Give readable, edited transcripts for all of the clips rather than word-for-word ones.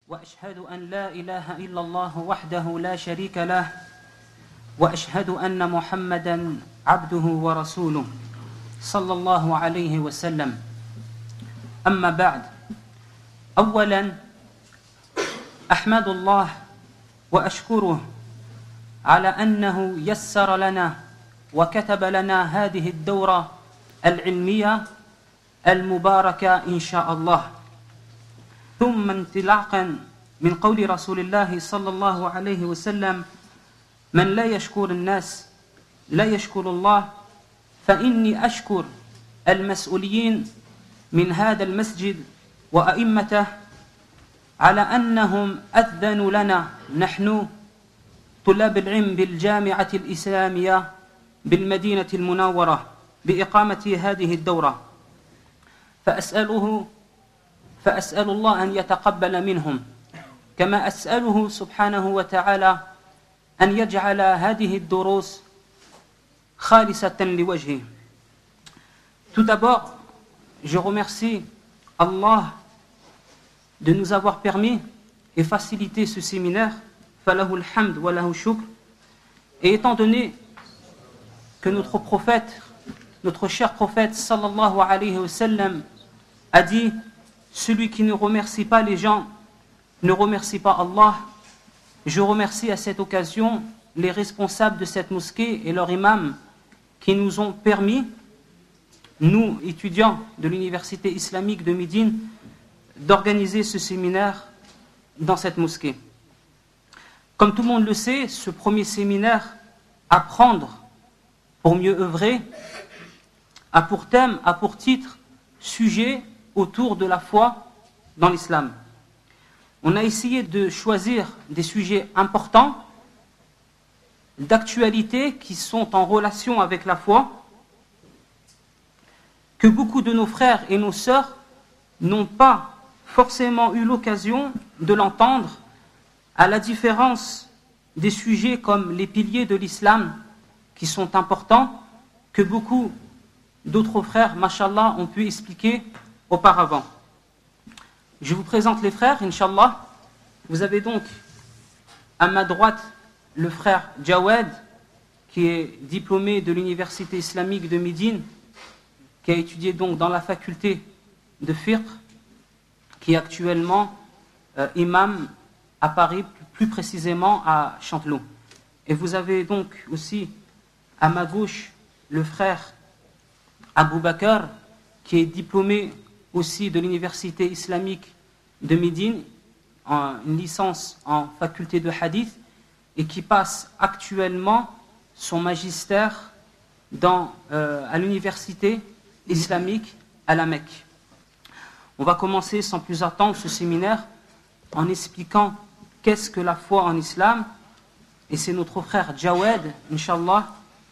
وأشهد أن لا إله إلا الله وحده لا شريك له وأشهد أن محمدا عبده ورسوله صلى الله عليه وسلم. أما بعد، أولا أحمد الله وأشكره على أنه يسر لنا وكتب لنا هذه الدورة العلمية المباركة إن شاء الله. ثم انطلاقا من قول رسول الله صلى الله عليه وسلم: من لا يشكر الناس لا يشكر الله، فإني أشكر المسؤولين من هذا المسجد وأئمته على أنهم أذنوا لنا نحن طلاب العلم بالجامعة الإسلامية بالمدينة المنورة بإقامة هذه الدورة، فأسأل الله أن يتقبل منهم، كما أسأله سبحانه وتعالى أن يجعل هذه الدروس خالصة لوجهه. Tout d'abord, je remercie Allah de nous avoir permis et facilité ce séminaire, falahul hamd wa lahu shukr. Et étant donné que notre prophète, notre cher prophète sallallahu alayhi wa sallam a dit: celui qui ne remercie pas les gens ne remercie pas Allah, je remercie à cette occasion les responsables de cette mosquée et leurs imams qui nous ont permis, nous étudiants de l'université islamique de Médine, d'organiser ce séminaire dans cette mosquée. Comme tout le monde le sait, ce premier séminaire, Apprendre pour mieux œuvrer, a pour thème, a pour titre, sujet autour de la foi dans l'islam. On a essayé de choisir des sujets importants, d'actualité, qui sont en relation avec la foi, que beaucoup de nos frères et nos sœurs n'ont pas forcément eu l'occasion de l'entendre, à la différence des sujets comme les piliers de l'islam, qui sont importants, que beaucoup d'autres frères, mashallah, ont pu expliquer auparavant. Je vous présente les frères, Inch'Allah. Vous avez donc à ma droite le frère Jawad, qui est diplômé de l'université islamique de Médine, qui a étudié donc dans la faculté de fiqh, qui est actuellement imam à Paris, plus précisément à Chanteloup. Et vous avez donc aussi à ma gauche le frère Abou Bakr, qui est diplômé aussi de l'université islamique de Médine, une licence en faculté de hadith, et qui passe actuellement son magistère à l'université islamique à la Mecque. On va commencer sans plus attendre ce séminaire en expliquant qu'est-ce que la foi en islam, et c'est notre frère Jawad, Inch'Allah,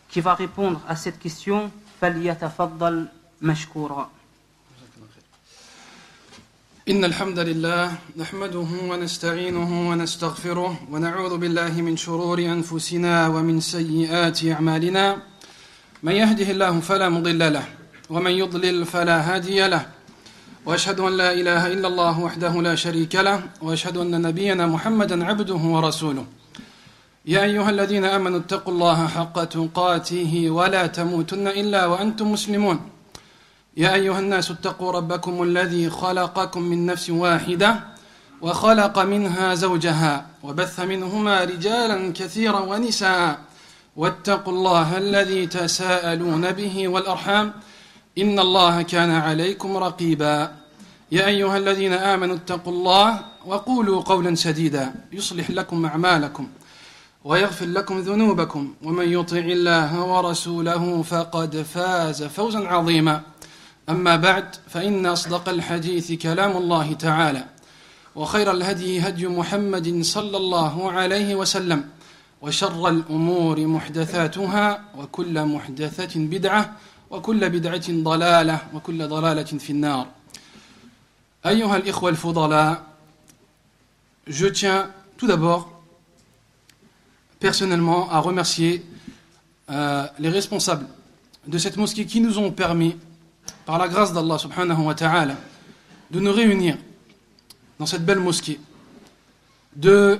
qui va répondre à cette question. فليتفضل مشكورا. إن الحمد لله نحمده ونستعينه ونستغفره ونعوذ بالله من شرور أنفسنا ومن سيئات أعمالنا من يهده الله فلا مضل له ومن يضلل فلا هادي له وأشهد أن لا إله إلا الله وحده لا شريك له وأشهد أن نبينا محمدا عبده ورسوله. يا أيها الذين آمنوا اتقوا الله حق تقاته ولا تموتن إلا وأنتم مسلمون. يا أيها الناس اتقوا ربكم الذي خلقكم من نفس واحدة وخلق منها زوجها وبث منهما رجالا كثيرا ونساء واتقوا الله الذي تساءلون به والأرحام إن الله كان عليكم رقيبا. يا أيها الذين آمنوا اتقوا الله وقولوا قولا سديدا يصلح لكم أعمالكم ويغفر لكم ذنوبكم ومن يطع الله ورسوله فقد فاز فوزا عظيما. أما بعد فإن أصدق الحديث كلام الله تعالى وخير الهدي هدي محمد صلى الله عليه وسلم وشر الأمور محدثاتها وكل محدثة بدعة وكل بدعة ضلالة وكل ضلالة في النار. أيها الإخوة الفضلاء, je tiens tout d'abord personnellement à remercier les responsables de cette mosquée qui nous ont permis, par la grâce d'Allah subhanahu wa ta'ala, de nous réunir dans cette belle mosquée de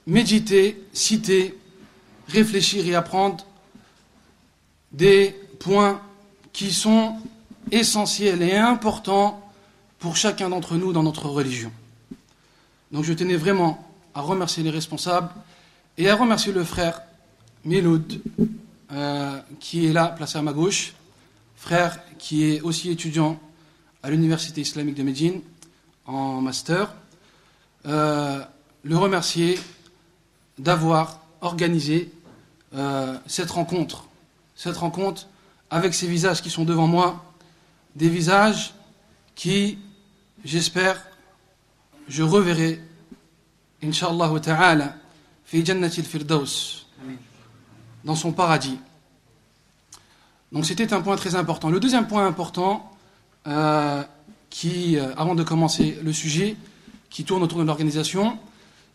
méditer, citer, réfléchir et apprendre des points qui sont essentiels et importants pour chacun d'entre nous dans notre religion. Donc je tenais vraiment à remercier les responsables et à remercier le frère Miloud qui est là, placé à ma gauche, frère qui est aussi étudiant à l'Université islamique de Médine en master. Le remercier d'avoir organisé cette rencontre avec ces visages qui sont devant moi, des visages qui, j'espère, je reverrai, Inch'Allah ta'ala, fi jannatil firdaus, dans son paradis. Donc c'était un point très important. Le deuxième point important, avant de commencer le sujet, qui tourne autour de l'organisation,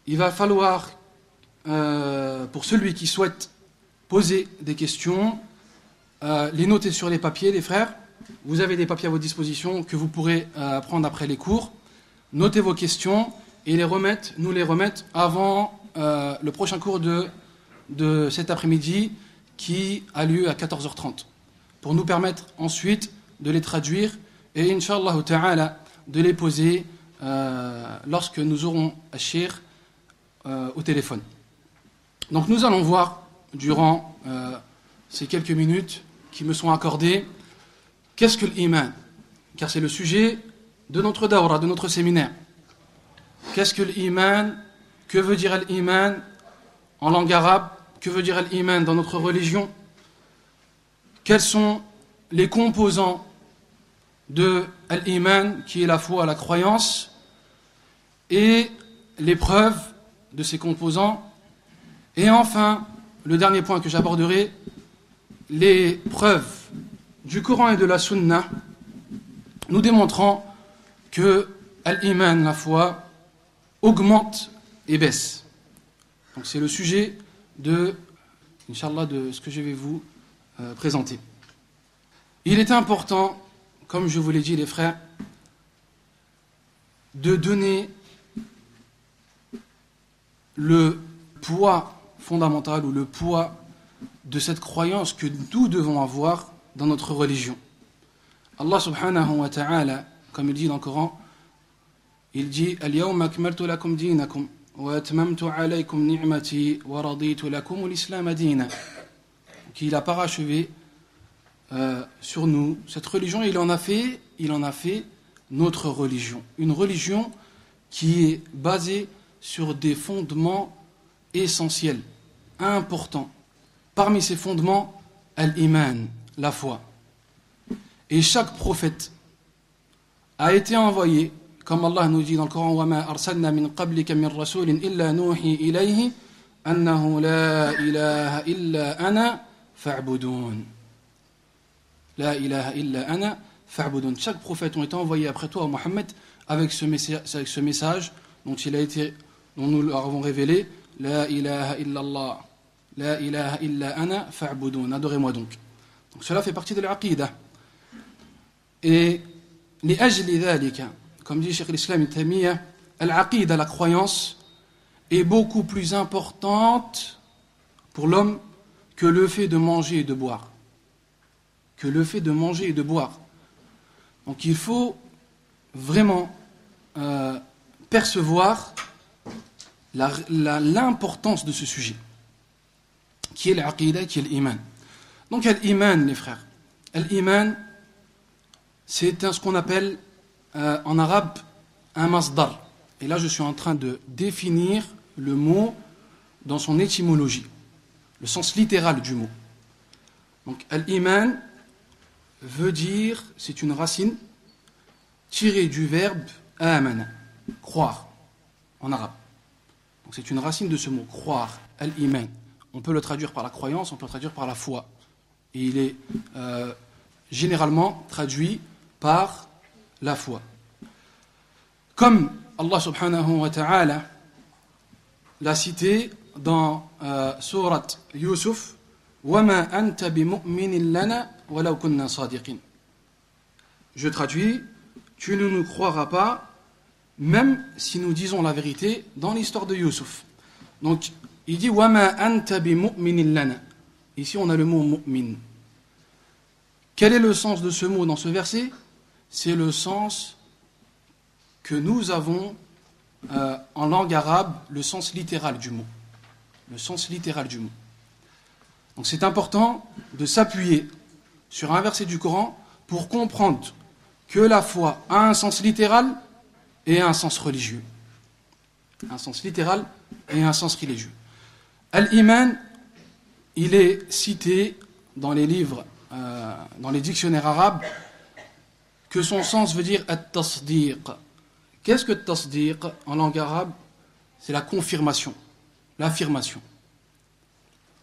il va falloir, pour celui qui souhaite poser des questions, les noter sur les papiers, les frères. Vous avez des papiers à votre disposition que vous pourrez prendre après les cours. Notez vos questions et nous les remettre avant le prochain cours de cet après-midi qui a lieu à 14h30 pour nous permettre ensuite de les traduire et Inch'Allah ta'ala de les poser lorsque nous aurons Achir au téléphone. Donc nous allons voir durant ces quelques minutes qui me sont accordées qu'est-ce que l'iman, car c'est le sujet de notre dawra, de notre séminaire. Qu'est-ce que l'iman? Que veut dire l'iman en langue arabe? Que veut dire l'iman dans notre religion? Quels sont les composants de l'iman, qui est la foi, la croyance, et les preuves de ces composants? Et enfin, le dernier point que j'aborderai, les preuves du Coran et de la Sunna, nous démontrant que l'iman, la foi, augmente et baisse. Donc c'est le sujet Inch'Allah, de ce que je vais vous présenter. Il est important, comme je vous l'ai dit les frères, de donner le poids fondamental ou le poids de cette croyance que nous devons avoir dans notre religion. Allah subhanahu wa ta'ala, comme il dit dans le Coran, il dit Al-yawma akmaltu lakum dinakum wa atmamtu alaykum ni'mati wa raditu lakum l'islam dina. Qu'il a parachevé sur nous cette religion, il en a fait notre religion, une religion qui est basée sur des fondements essentiels, importants. Parmi ces fondements, al-iman, la foi. Et chaque prophète a été envoyé, comme Allah nous dit dans le Coran, وَمَا أَرْسَلْنَا مِنْ قَبْلِكَ مِنْ رَسُولٍ إِلَّا نُوحِي إِلَيْهِ أَنَّهُ لَا إِلَهَ إِلَّا أَنَا فَاعْبُدُونَ. La ilaha illa ana fa'budun. Chaque prophète ont été envoyés après toi, Mohammed, avec ce message dont nous leur avons révélé La ilaha illa Allah. La ilaha illa ana fa'budun. Adorez-moi donc. Donc cela fait partie de l'aqidah. Et li ajli dhalika, comme dit Cheikh l'Islam Ibn Taymiyyah, l'aqidah, la croyance, est beaucoup plus importante pour l'homme que le fait de manger et de boire. Donc il faut vraiment percevoir l'importance de ce sujet, qui est l'aqidah, qui est l'iman. Donc l'iman, les frères, l'iman, c'est ce qu'on appelle en arabe un masdar. Et là je suis en train de définir le mot dans son étymologie, le sens littéral du mot. Donc l'iman veut dire, c'est une racine tirée du verbe amana, croire, en arabe. Donc c'est une racine de ce mot, croire, al-iman. On peut le traduire par la croyance, on peut le traduire par la foi. Et il est généralement traduit par la foi. Comme Allah subhanahu wa ta'ala l'a cité dans Surat Yusuf, وَمَا أَنْتَ بِمُؤْمِنٍ لَنَا وَلَوْ كُنَّا صَادِقِينَ. Je traduis, tu ne nous croiras pas même si nous disons la vérité dans l'histoire de Youssouf. Donc, il dit وَمَا أَنْتَ بِمُؤْمِنٍ لَنَا. Ici, on a le mot mu'min. Quel est le sens de ce mot dans ce verset? C'est le sens que nous avons en langue arabe, le sens littéral du mot. Le sens littéral du mot. Donc c'est important de s'appuyer sur un verset du Coran pour comprendre que la foi a un sens littéral et un sens religieux. Un sens littéral et un sens religieux. Al-Iman, il est cité dans les livres, dans les dictionnaires arabes, que son sens veut dire at-tasdiq. Qu'est-ce que tasdiq en langue arabe? C'est la confirmation, l'affirmation.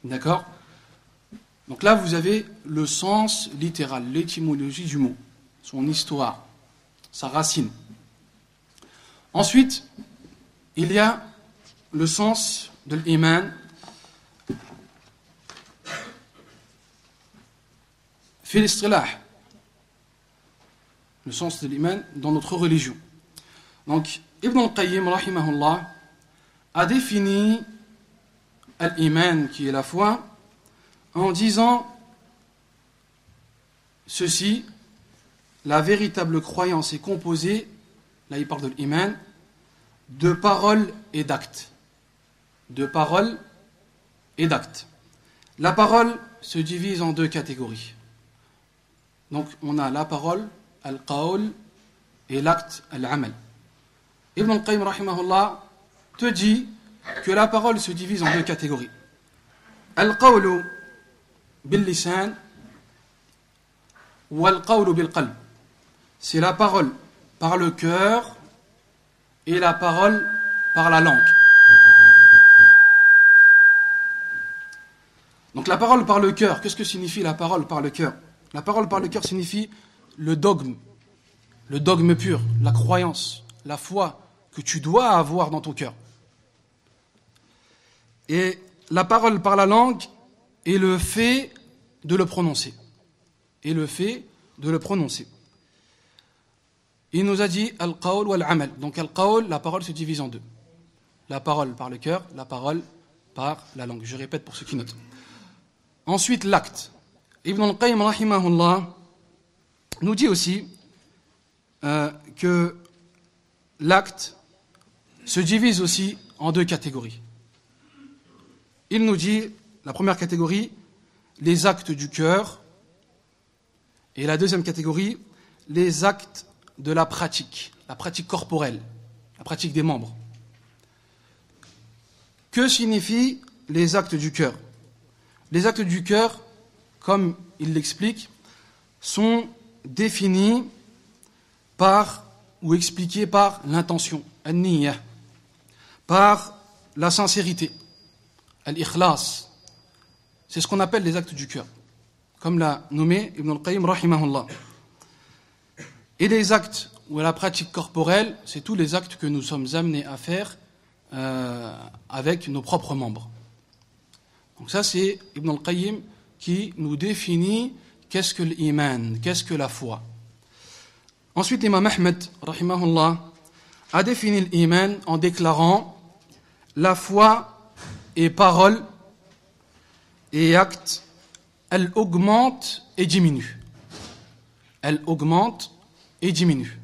D'accord? Donc là, vous avez le sens littéral, l'étymologie du mot, son histoire, sa racine. Ensuite, il y a le sens de l'iman fil istilah, le sens de l'iman dans notre religion. Donc, Ibn al-Qayyim, rahimahullah, a défini l'iman, qui est la foi, en disant ceci: la véritable croyance est composée, là il parle de l'iman, de paroles et d'actes. De paroles et d'actes. La parole se divise en deux catégories. Donc on a la parole, al-qawl, et l'acte, al-amal. Ibn al-Qayyim rahimahullah te dit que la parole se divise en deux catégories. Al-qawlu bil-lisan ou al-qawlu bil-qalb. C'est la parole par le cœur et la parole par la langue. Donc la parole par le cœur, qu'est-ce que signifie la parole par le cœur? La parole par le cœur signifie le dogme pur, la croyance, la foi que tu dois avoir dans ton cœur. Et la parole par la langue est le fait de le prononcer. Et le fait de le prononcer. Il nous a dit al-qawl wal-amal. Donc al-qawl, la parole se divise en deux. La parole par le cœur, la parole par la langue. Je répète pour ceux qui notent. Ensuite, l'acte. Ibn al-Qayyim rahimahullah nous dit aussi que l'acte se divise aussi en deux catégories. Il nous dit, la première catégorie, les actes du cœur, et la deuxième catégorie, les actes de la pratique corporelle, la pratique des membres. Que signifient les actes du cœur? Les actes du cœur, comme il l'explique, sont définis par ou expliqués par l'intention, an-niyya, par la sincérité, al-ikhlas. C'est ce qu'on appelle les actes du cœur, comme l'a nommé Ibn al-Qayyim rahimahullah. Et les actes ou la pratique corporelle, c'est tous les actes que nous sommes amenés à faire avec nos propres membres. Donc ça, c'est Ibn al-Qayyim qui nous définit qu'est-ce que l'iman, qu'est-ce que la foi. Ensuite, l'imam Ahmed, rahimahullah, a défini l'iman en déclarant: la foi est parole et acte, elle augmente et diminue. Elle augmente et diminue.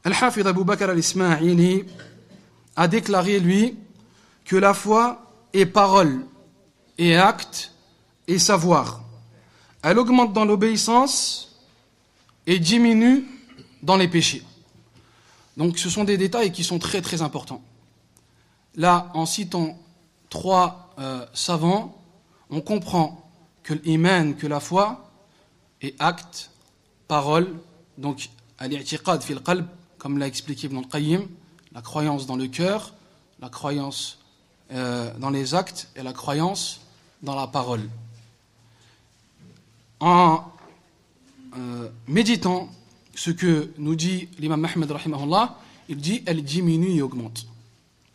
Al-Hafidh Abu Bakr al-Ismaili a déclaré, lui, que la foi est parole et acte et savoir. Elle augmente dans l'obéissance et diminue dans les péchés. Donc ce sont des détails qui sont très très importants. Là, en citant trois savants, on comprend que l'iman, que la foi, est acte, parole, donc al-i'tiqad fil qalb, comme l'a expliqué Ibn al-Qayyim, la croyance dans le cœur, la croyance dans les actes et la croyance dans la parole. En méditant ce que nous dit l'imam Ahmed rahimahullah, il dit elle diminue et augmente.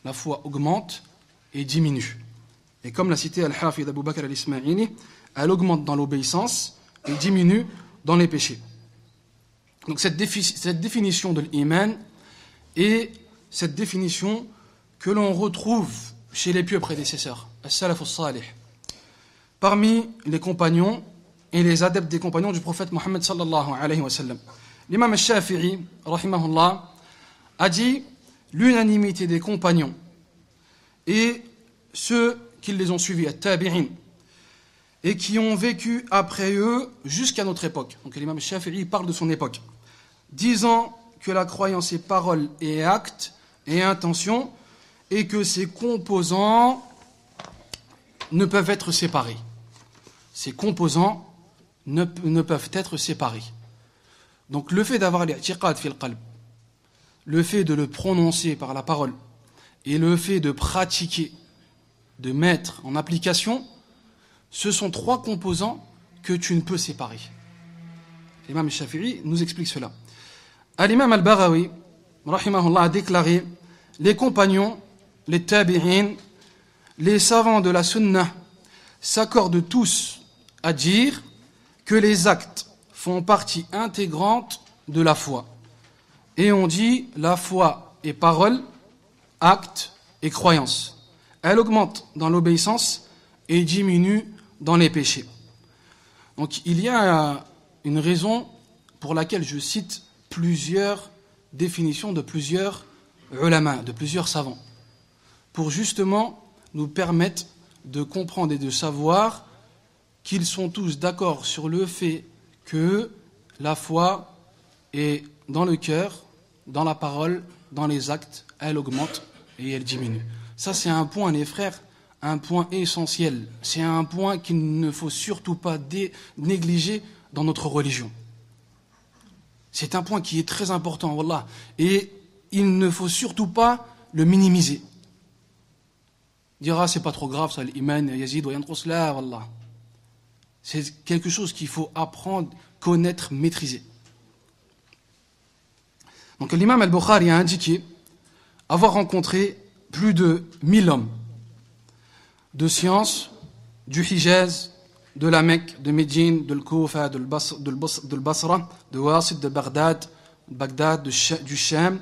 La foi augmente et diminue. Et comme l'a cité Al-Hafidh Abu Bakr al-Ismaili, elle augmente dans l'obéissance et diminue dans les péchés. Donc cette définition de l'iman, et cette définition que l'on retrouve chez les pieux prédécesseurs, as-salaf as-salih, parmi les compagnons et les adeptes des compagnons du prophète Mohammed sallallahu alayhi wa sallam. L'imam al-Shafi'i, rahimahullah, a dit l'unanimité des compagnons et ceux qui les ont suivis, at-tabi'in, et qui ont vécu après eux jusqu'à notre époque. Donc l'imam al-Shafi'i parle de son époque, disant que la croyance est parole et acte et intention, et que ces composants ne peuvent être séparés. Ces composants ne peuvent être séparés. Donc le fait d'avoir l'i'tiqad fil qalb, le fait de le prononcer par la parole, et le fait de pratiquer, de mettre en application, ce sont trois composants que tu ne peux séparer. L'imam Shafi'i nous explique cela. L'imam al-Baghawi, rahimahullah, a déclaré: les compagnons, les tabi'in, les savants de la sunna s'accordent tous à dire que les actes font partie intégrante de la foi. Et on dit la foi est parole, acte et croyance. Elle augmente dans l'obéissance et diminue dans les péchés. Donc il y a une raison pour laquelle je cite plusieurs définitions de plusieurs ulama, de plusieurs savants, pour justement nous permettre de comprendre et de savoir qu'ils sont tous d'accord sur le fait que la foi est dans le cœur, dans la parole, dans les actes, elle augmente et elle diminue. Ça c'est un point, les frères, un point essentiel. C'est un point qu'il ne faut surtout pas négliger dans notre religion. C'est un point qui est très important, wallah. Et il ne faut surtout pas le minimiser. Dire, ah, c'est pas trop grave, ça, l'iman, yazid, wa yanqus, la, wallah. C'est quelque chose qu'il faut apprendre, connaître, maîtriser. Donc l'imam al-Bukhari a indiqué avoir rencontré plus de 1000 hommes de science, du Hijaz, de la Mecque, de Médine, de l'Koufa, de l'Basra, de Wasit, de Bagdad, du Sham.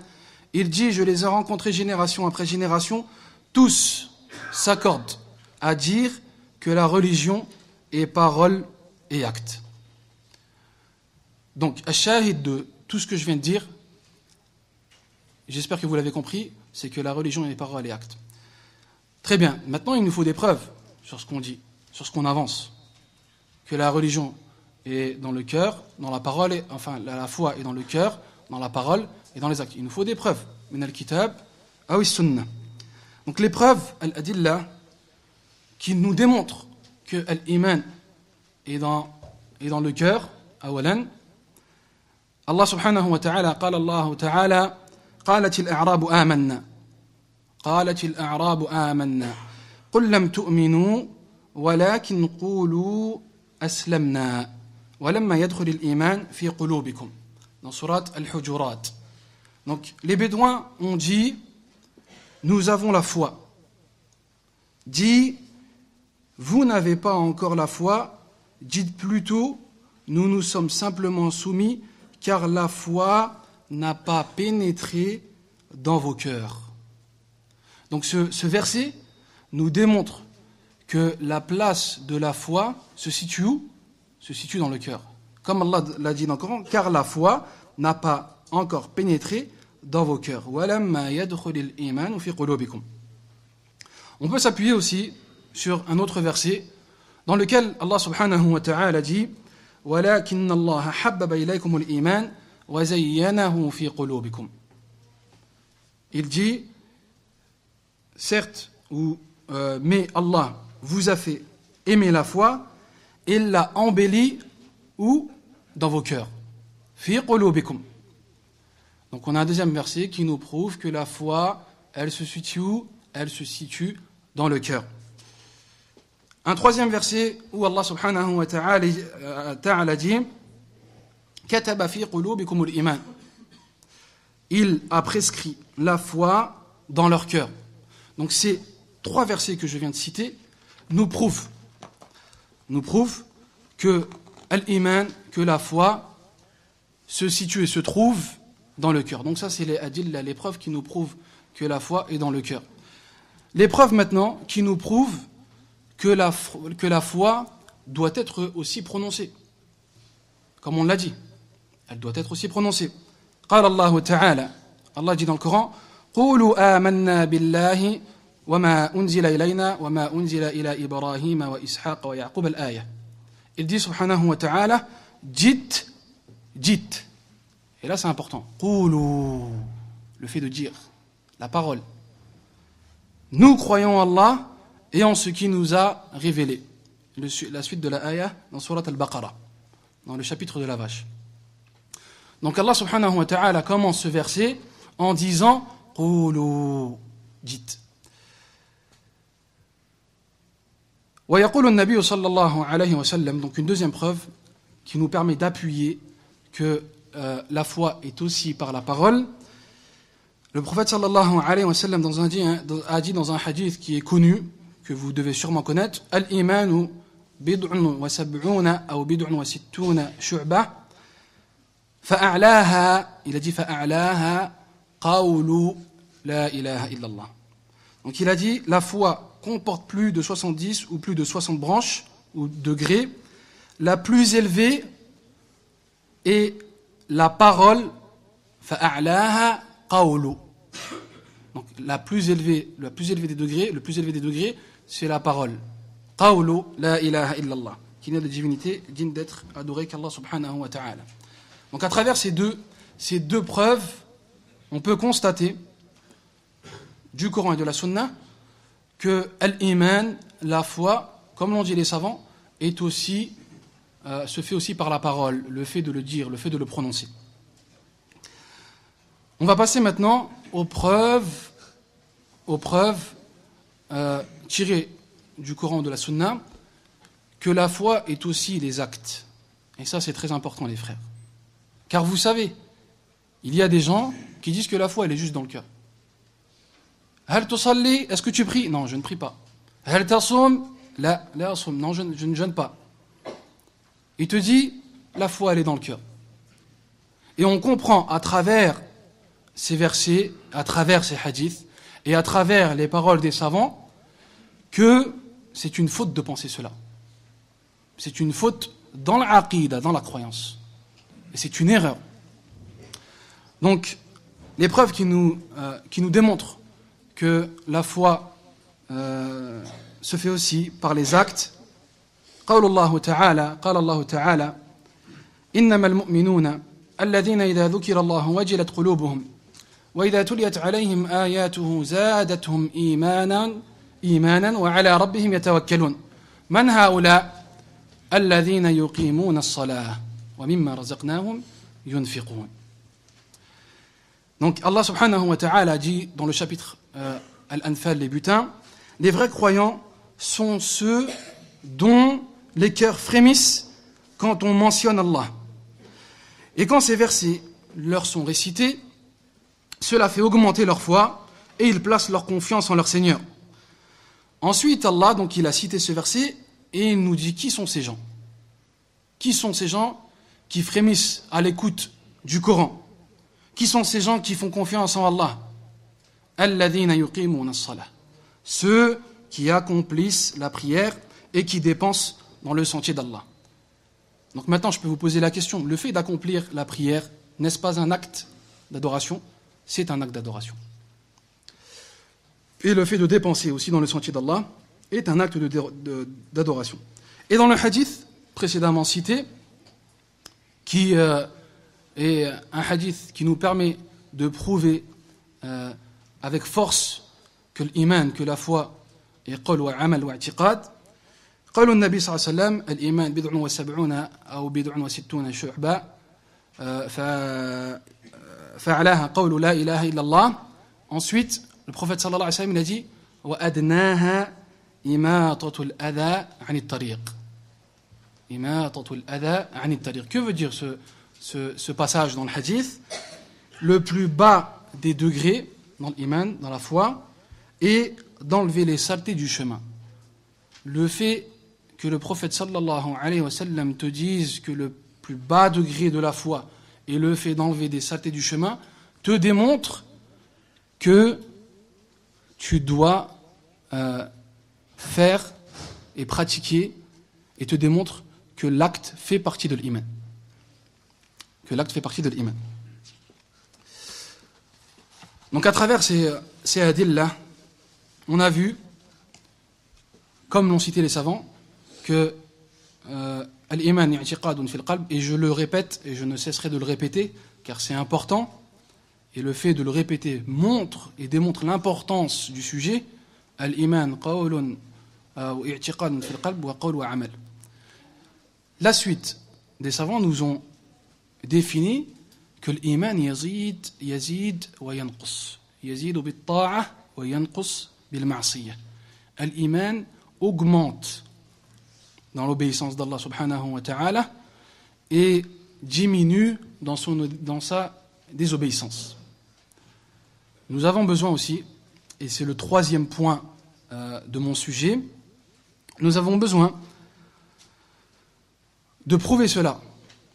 Il dit, je les ai rencontrés génération après génération, tous s'accordent à dire que la religion est parole et acte. Donc, al-shahid de tout ce que je viens de dire, j'espère que vous l'avez compris, c'est que la religion est parole et acte. Très bien, maintenant il nous faut des preuves sur ce qu'on dit, sur ce qu'on avance. Que la religion est dans le cœur, dans la parole, enfin la foi est dans le cœur, dans la parole et dans les actes. Il nous faut des preuves. Min al-kitab, aw sunnah. Donc les preuves, al-adillah, qui nous démontrent que l'iman est dans le cœur, awalan. Allah subhanahu wa ta'ala, qala Allah ta'ala, قالت الأعراب آمنا قالت الأعراب آمنا قل لم تؤمنوا ولكن قولوا أسلمنا ولما يدخل الإيمان في قلوبكم dans surat Al-Hujurat. Donc les Bédouins ont dit nous avons la foi. Dit vous n'avez pas encore la foi, dites plutôt nous nous sommes simplement soumis car la foi n'a pas pénétré dans vos cœurs. Donc ce verset nous démontre que la place de la foi se situe où ? Se situe dans le cœur. Comme Allah l'a dit dans le Coran, car la foi n'a pas encore pénétré dans vos cœurs. On peut s'appuyer aussi sur un autre verset dans lequel Allah subhanahu wa ta'ala dit وَلَكِنَّ اللَّهَ حَبَّبَ إِلَيْكُمُ الْإِيمَانَ وَزَيَّنَهُ فِي قُلُوبِكُمْ. Il dit, certes, mais Allah vous a fait aimer la foi et l'a embellie où ? Dans vos cœurs. Fi qulubikum. Donc on a un deuxième verset qui nous prouve que la foi, elle se situe où ? Elle se situe dans le cœur. Un troisième verset où Allah subhanahu wa ta'ala dit Kataba fi qulubikum al-iman. Il a prescrit la foi dans leur cœur. Donc ces trois versets que je viens de citer nous prouvent que l'iman, que la foi se situe et se trouve dans le cœur. Donc ça, c'est les adilla, les preuves qui nous prouvent que la foi est dans le cœur. Les preuves maintenant qui nous prouvent que la foi doit être aussi prononcée. Comme on l'a dit, elle doit être aussi prononcée. قال الله تعالى, Allah dit dans le Coran, قولوا آمنا بالله وما أنزل إلينا وما أنزل إلى إبراهيم وإسحاق ويعقوب الآية. Il dit subhanahu wa ta'ala, dites. Et là c'est important. قولوا, le fait de dire, la parole. Nous croyons en Allah et en ce qui nous a révélé. La suite de la ayah dans Surat al-Baqarah, dans le chapitre de la vache. Donc Allah subhanahu wa ta'ala commence ce verset en disant قولوا, dites. ويقول النبي صلى الله عليه وسلم, donc une deuxième preuve qui nous permet d'appuyer que la foi est aussi par la parole. Le prophète sallallahu alayhi wa sallam a dit dans un hadith qui est connu, que vous devez sûrement connaître, Al-imanu bid'un wa sab'una ou bid'un wa sittuna shu'bah, fa'a'laha, il a dit fa'a'laha qawlu la ilaha illallah. Donc il a dit, la foi comporte plus de 70 ou plus de 60 branches ou degrés. La plus élevée est la parole, fa'a'laha qawlu. Donc la plus élevée des degrés, c'est la parole. Qawlu la ilaha illallah, qui n'est de divinité digne d'être adorée qu'Allah subhanahu wa ta'ala. Donc à travers ces deux preuves, on peut constater du Coran et de la Sunna que l'iman, la foi, comme l'ont dit les savants, se fait aussi par la parole, le fait de le dire, le fait de le prononcer. On va passer maintenant aux preuves tirées du Coran et de la Sunna, que la foi est aussi les actes. Et ça, c'est très important, les frères. Car vous savez, il y a des gens qui disent que la foi, elle est juste dans le cœur. Hal tusalli, est-ce que tu pries? Non, je ne prie pas. Hal tasum? La asum, non, je ne jeûne pas. Il te dit, la foi, elle est dans le cœur. Et on comprend à travers ces versets, à travers ces hadiths, et à travers les paroles des savants, que c'est une faute de penser cela. C'est une faute dans l'aqida, dans la croyance. Et c'est une erreur. Donc, les preuves qui nous démontrent que la foi se fait aussi par les actes. قال الله تعالى إنما المؤمنون الذين إذا ذكر الله وجلت قلوبهم وإذا تليت عليهم آياته زادتهم إيمانا وعلى ربهم يتوكلون من هؤلاء الذين يقيمون الصلاة ومما رزقناهم ينفقون. Donc Allah subhanahu wa ta'ala dit dans le chapitre Al-Anfal, les butins, les vrais croyants sont ceux dont les cœurs frémissent quand on mentionne Allah. Et quand ces versets leur sont récités, cela fait augmenter leur foi et ils placent leur confiance en leur Seigneur. Ensuite, Allah, donc, il a cité ce verset et il nous dit qui sont ces gens. Qui sont ces gens qui frémissent à l'écoute du Coran? Qui sont ces gens qui font confiance en Allah? Alladhina yuqimuna as-salah. Ceux qui accomplissent la prière et qui dépensent dans le sentier d'Allah. Donc maintenant, je peux vous poser la question. Le fait d'accomplir la prière, n'est-ce pas un acte d'adoration? C'est un acte d'adoration. Et le fait de dépenser aussi dans le sentier d'Allah est un acte d'adoration. Et dans le hadith précédemment cité, qui est un hadith qui nous permet de prouver avec force que l'iman, que la foi est qawl wa amal wa i'tiqad. قال النبي صلى الله عليه وسلم الإيمان بضع وسبعون أو بضع وستون شعبة فعلاها قول لا إله إلا الله. Ensuite, le prophète sallallahu alayhi wa sallam il a dit وأدناها إماطة الأذى عن الطريق. إماطة الأذى عن الطريق. Que veut dire ce passage dans le hadith? Le plus bas des degrés dans l'iman, dans la foi, est d'enlever les saletés du chemin. Le fait que le prophète sallallahu alayhi wa sallam te dise que le plus bas degré de la foi et le fait d'enlever des saletés du chemin te démontre que tu dois faire et pratiquer, et te démontre que l'acte fait partie de l'iman. Que l'acte fait partie de l'iman. Donc à travers ces hadiths-là, on a vu, comme l'ont cité les savants, que al-iman i'tiqadun fil qalb, et je le répète et je ne cesserai de le répéter car c'est important, et le fait de le répéter montre et démontre l'importance du sujet. Al-iman qawlun ou i'tiqadun fil qalb wa qawl wa amal. La suite des savants nous ont défini que l'iman yazid wa yanqus, yazid bil ta'ah wa yanqus bil ma'siyah. L'iman augmente dans l'obéissance d'Allah subhanahu wa ta'ala et diminue dans sa désobéissance. Nous avons besoin aussi, et c'est le troisième point de mon sujet, nous avons besoin de prouver cela,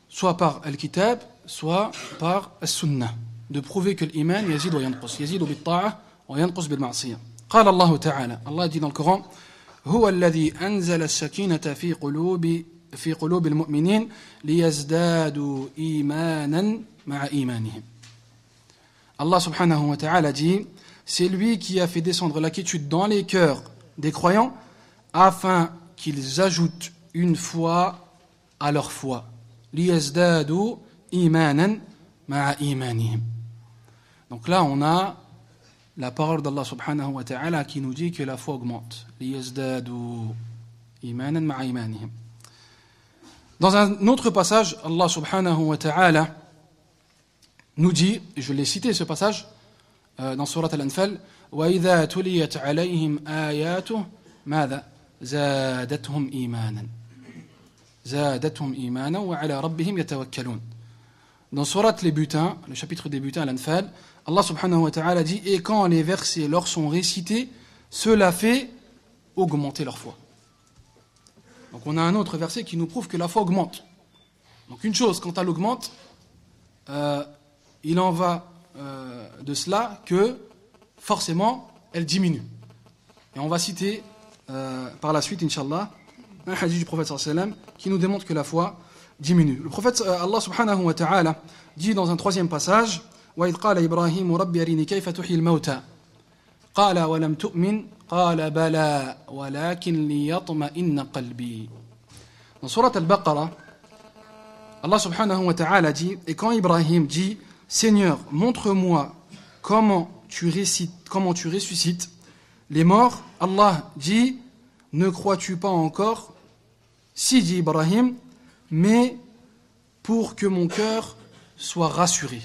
soit par al-kitab, soit par al-sunnah, de prouver que l'iman yazid wa yanqus, yazid bil ta'ah wa yanqus bil ma'siyah. قال الله تعالى, Allah dit dans le Coran, هو الذي أنزل السكينة في قلوب المؤمنين ليزدادوا إيمانا مع إيمانهم. Allah subhanahu wa ta'ala dit, c'est lui qui a fait descendre la quiétude dans les cœurs des croyants afin qu'ils ajoutent une foi à leur foi. ليزدادوا إيمانا مع إيمانهم. Donc là on a la parole d'Allah subhanahu wa ta'ala qui nous dit que la foi augmente. لِيَزْدَادُوا إِيمَانًا مَعَ إِيمَانِهِمْ. Dans un autre passage, Allah subhanahu wa ta'ala nous dit, et je l'ai cité ce passage, dans Surat Al-Anfal, وَإِذَا تُلِيَتْ عَلَيْهِمْ آيَاتُهُ مَاذَا زَادَتْهُمْ إِيمَانًا زَادَتْهُمْ إِيمَانًا وَعَلَى رَبِّهِمْ يَتَوَكَّلُونَ. Dans Surat les butins, le chapitre des butins, Al-Anfal, Allah subhanahu wa ta'ala dit, et quand les versets leur sont récités, cela fait augmenter leur foi. Donc on a un autre verset qui nous prouve que la foi augmente. Donc une chose, quand elle augmente, il en va de cela que forcément elle diminue. Et on va citer par la suite, Inch'Allah, un hadith du prophète sallallahu alayhi wa sallam qui nous démontre que la foi diminue. Le prophète Allah subhanahu wa ta'ala dit dans un troisième passage, وَإِذْ قَالَ إِبْرَاهِيمُ رَبِّ أَرِنِي كَيْفَ تُحْيِي الْمَوْتَى قَالَ وَلَمْ تُؤْمِنْ قَالَ بَلَى وَلَكِنْ لِيَطْمَئِنَّ قَلْبِي. Dans Surat Al-Baqarah, Allah subhanahu wa ta'ala dit, et quand Ibrahim dit, Seigneur, montre-moi comment tu ressuscites les morts, Allah dit, ne crois-tu pas encore? Si, dit Ibrahim, mais pour que mon cœur soit rassuré.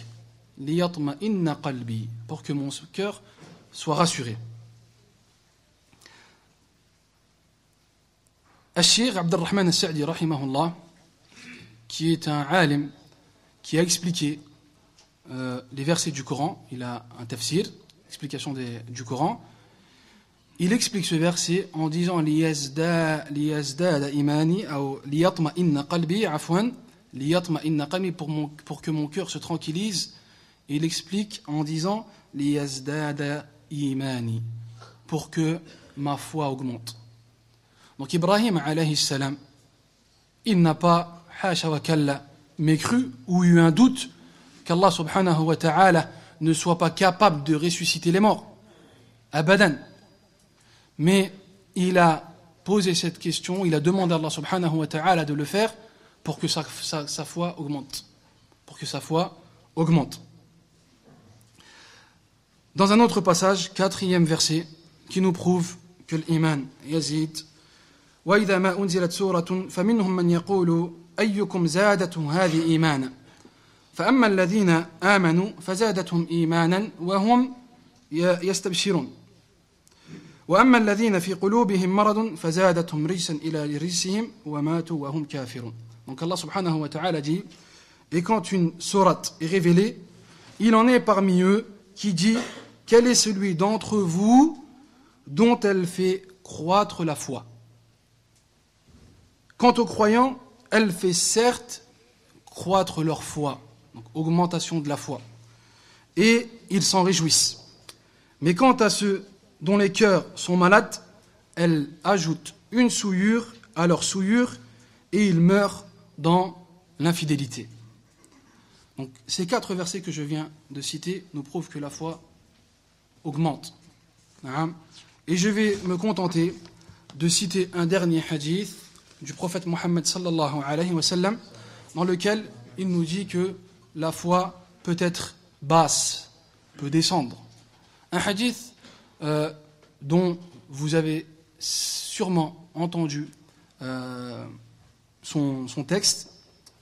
لِيَطْمَئِنَّ قَلْبِي, pour que mon cœur soit rassuré. Al-Sheikh Abdurrahman Al-Sa'di, rahimahullah, qui est un alim, qui a expliqué les versets du Coran, il a un tafsir, explication du Coran, il explique ce verset en disant لِيَزْدَادَ إِيمَانِي ou لِيَطْمَئِنَّ قَلْبِي عفوا لِيَطْمَئِنَّ قَلْبِي, pour que mon cœur se tranquillise. Il explique en disant لِيَزْدَادَ إِيمَانِي, pour que ma foi augmente. Donc Ibrahim alayhi salam, il n'a pas hasha wa kalla mécru ou eu un doute qu'Allah subhanahu wa ta'ala ne soit pas capable de ressusciter les morts. Abadan. Mais il a posé cette question, il a demandé à Allah subhanahu wa ta'ala de le faire pour que sa foi augmente. Pour que sa foi augmente. Dans un autre passage, 4e verset, qui nous prouve que l'iman yazid. وَإِذَا مَا أُنزِلَتْ سُورَةٌ فَمِنْهُمْ مَنْ يَقُولُ أَيُّكُمْ زَادَتْهُ هَذِهِ إِيمَانًا فَأَمَّا الَّذِينَ آمَنُوا فَزَادَتْهُمْ إِيمَانًا وَهُمْ يَسْتَبْشِرُونَ وَأَمَّا الَّذِينَ فِي قُلُوبِهِمْ مَرَضٌ فَزَادَتْهُمْ رِجْسًا إِلَى رِجْسِهِمْ وَمَاتُوا وَهُمْ كَافِرُونَ. Donc Allah subhanahu wa ta'ala dit, et quand une sourate est révélée, il en est parmi eux qui dit, quel est celui d'entre vous dont elle fait croître la foi? Quant aux croyants, elle fait certes croître leur foi. donc augmentation de la foi. Et ils s'en réjouissent. Mais quant à ceux dont les cœurs sont malades, elles ajoutent une souillure à leur souillure et ils meurent dans l'infidélité. Donc ces 4 versets que je viens de citer nous prouvent que la foi augmente. Et je vais me contenter de citer un dernier hadith du prophète Mohammed sallallahu alayhi wa sallam, dans lequel il nous dit que la foi peut être basse, peut descendre. Un hadith dont vous avez sûrement entendu son texte.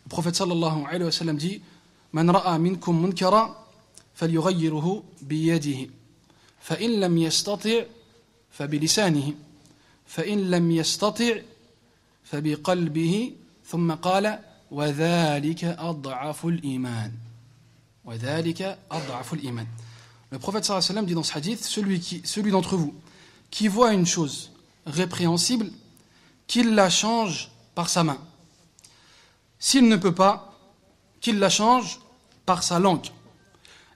Le prophète sallallahu alayhi wa sallam dit: Man ra'a minkum munkara falyughayyirhu biyadihi fa in lam yastati' fa bilisanihi fa in lam yastati' fa biqalbihi thumma qala wa dhalika ad'afu al-iman. Wa dhalika ad'afu al-iman. Le prophète sallallahu alayhi wa sallam dit dans ce hadith: celui d'entre vous qui voit une chose répréhensible, qu'il la change par sa main. S'il ne peut pas, qu'il la change par sa langue.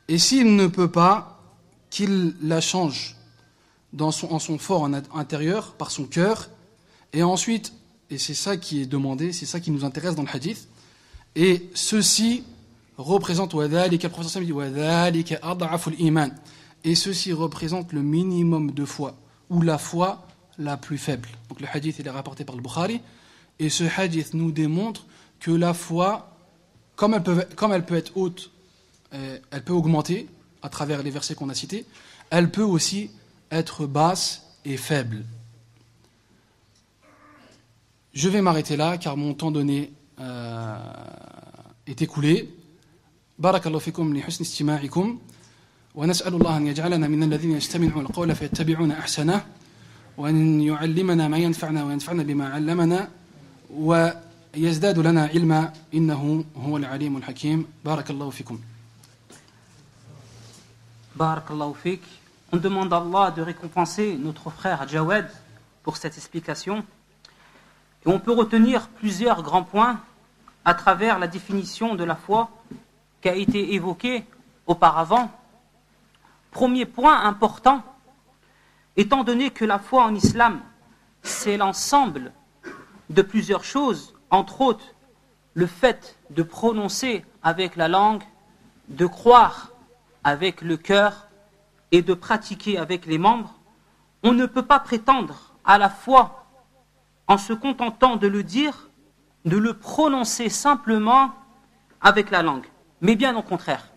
Et s'il ne peut pas, qu'il la change en son fort intérieur, par son cœur. Et ensuite, et c'est ça qui est demandé, c'est ça qui nous intéresse dans le hadith, et ceci représente, et ceci représente le minimum de foi, ou la foi la plus faible. Donc le hadith il est rapporté par le Bukhari, et ce hadith nous démontre que la foi, comme elle peut être haute, elle peut augmenter à travers les versets qu'on a cités, elle peut aussi être basse et faible. Je vais m'arrêter là car mon temps donné est écoulé. Barakallahu fikum li husni istima'ikum wa nas'alu Allah an yaj'alana min alladhina yastami'una al-qawla fayattabi'una ahsanahu wa an yu'allimana ma yanfa'una wa yanfa'na bima 'allamana wa yazdadu lana 'ilma innahu huwal 'alimul hakim. Barakallahu fikum. Barakallahu fik. On demande à Allah de récompenser notre frère Jawad pour cette explication. Et on peut retenir plusieurs grands points à travers la définition de la foi qui a été évoquée auparavant. Premier point important, étant donné que la foi en islam, c'est l'ensemble de plusieurs choses, entre autres le fait de prononcer avec la langue, de croire avec le cœur et de pratiquer avec les membres, on ne peut pas prétendre à la foi en se contentant de le dire, de le prononcer simplement avec la langue. Mais bien au contraire,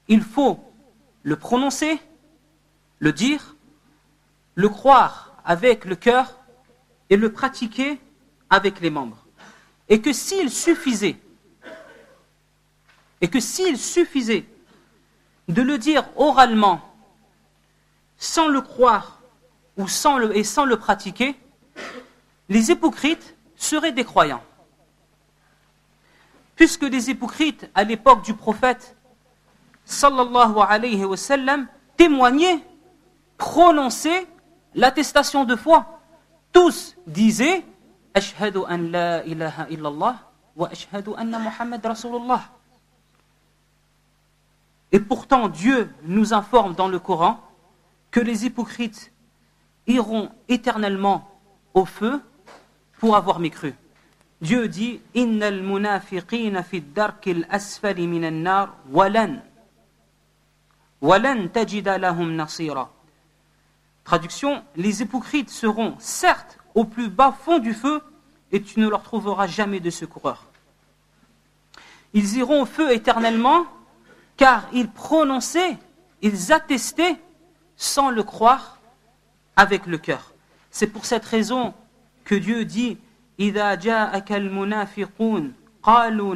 il faut le prononcer, le dire, le croire avec le cœur et le pratiquer avec les membres. Et que s'il suffisait de le dire oralement, sans le croire ou sans le pratiquer, les hypocrites seraient des croyants. Puisque les hypocrites, à l'époque du prophète, sallallahu alayhi wa sallam, témoignaient, prononçaient l'attestation de foi. Tous disaient « Ashhadu an la ilaha illallah wa ashhadu anna Muhammad Rasulullah ». Et pourtant, Dieu nous informe dans le Coran que les hypocrites iront éternellement au feu pour avoir mécru. Dieu dit « Innal munafiqina fi ad-darkil asfali minan nar walan tajida lahum nasira » Traduction, les hypocrites seront certes au plus bas fond du feu et tu ne leur trouveras jamais de secoureur. Ils iront au feu éternellement car ils prononçaient, ils attestaient sans le croire avec le cœur. C'est pour cette raison que Dieu dit إذا جاءك المنافقون قالوا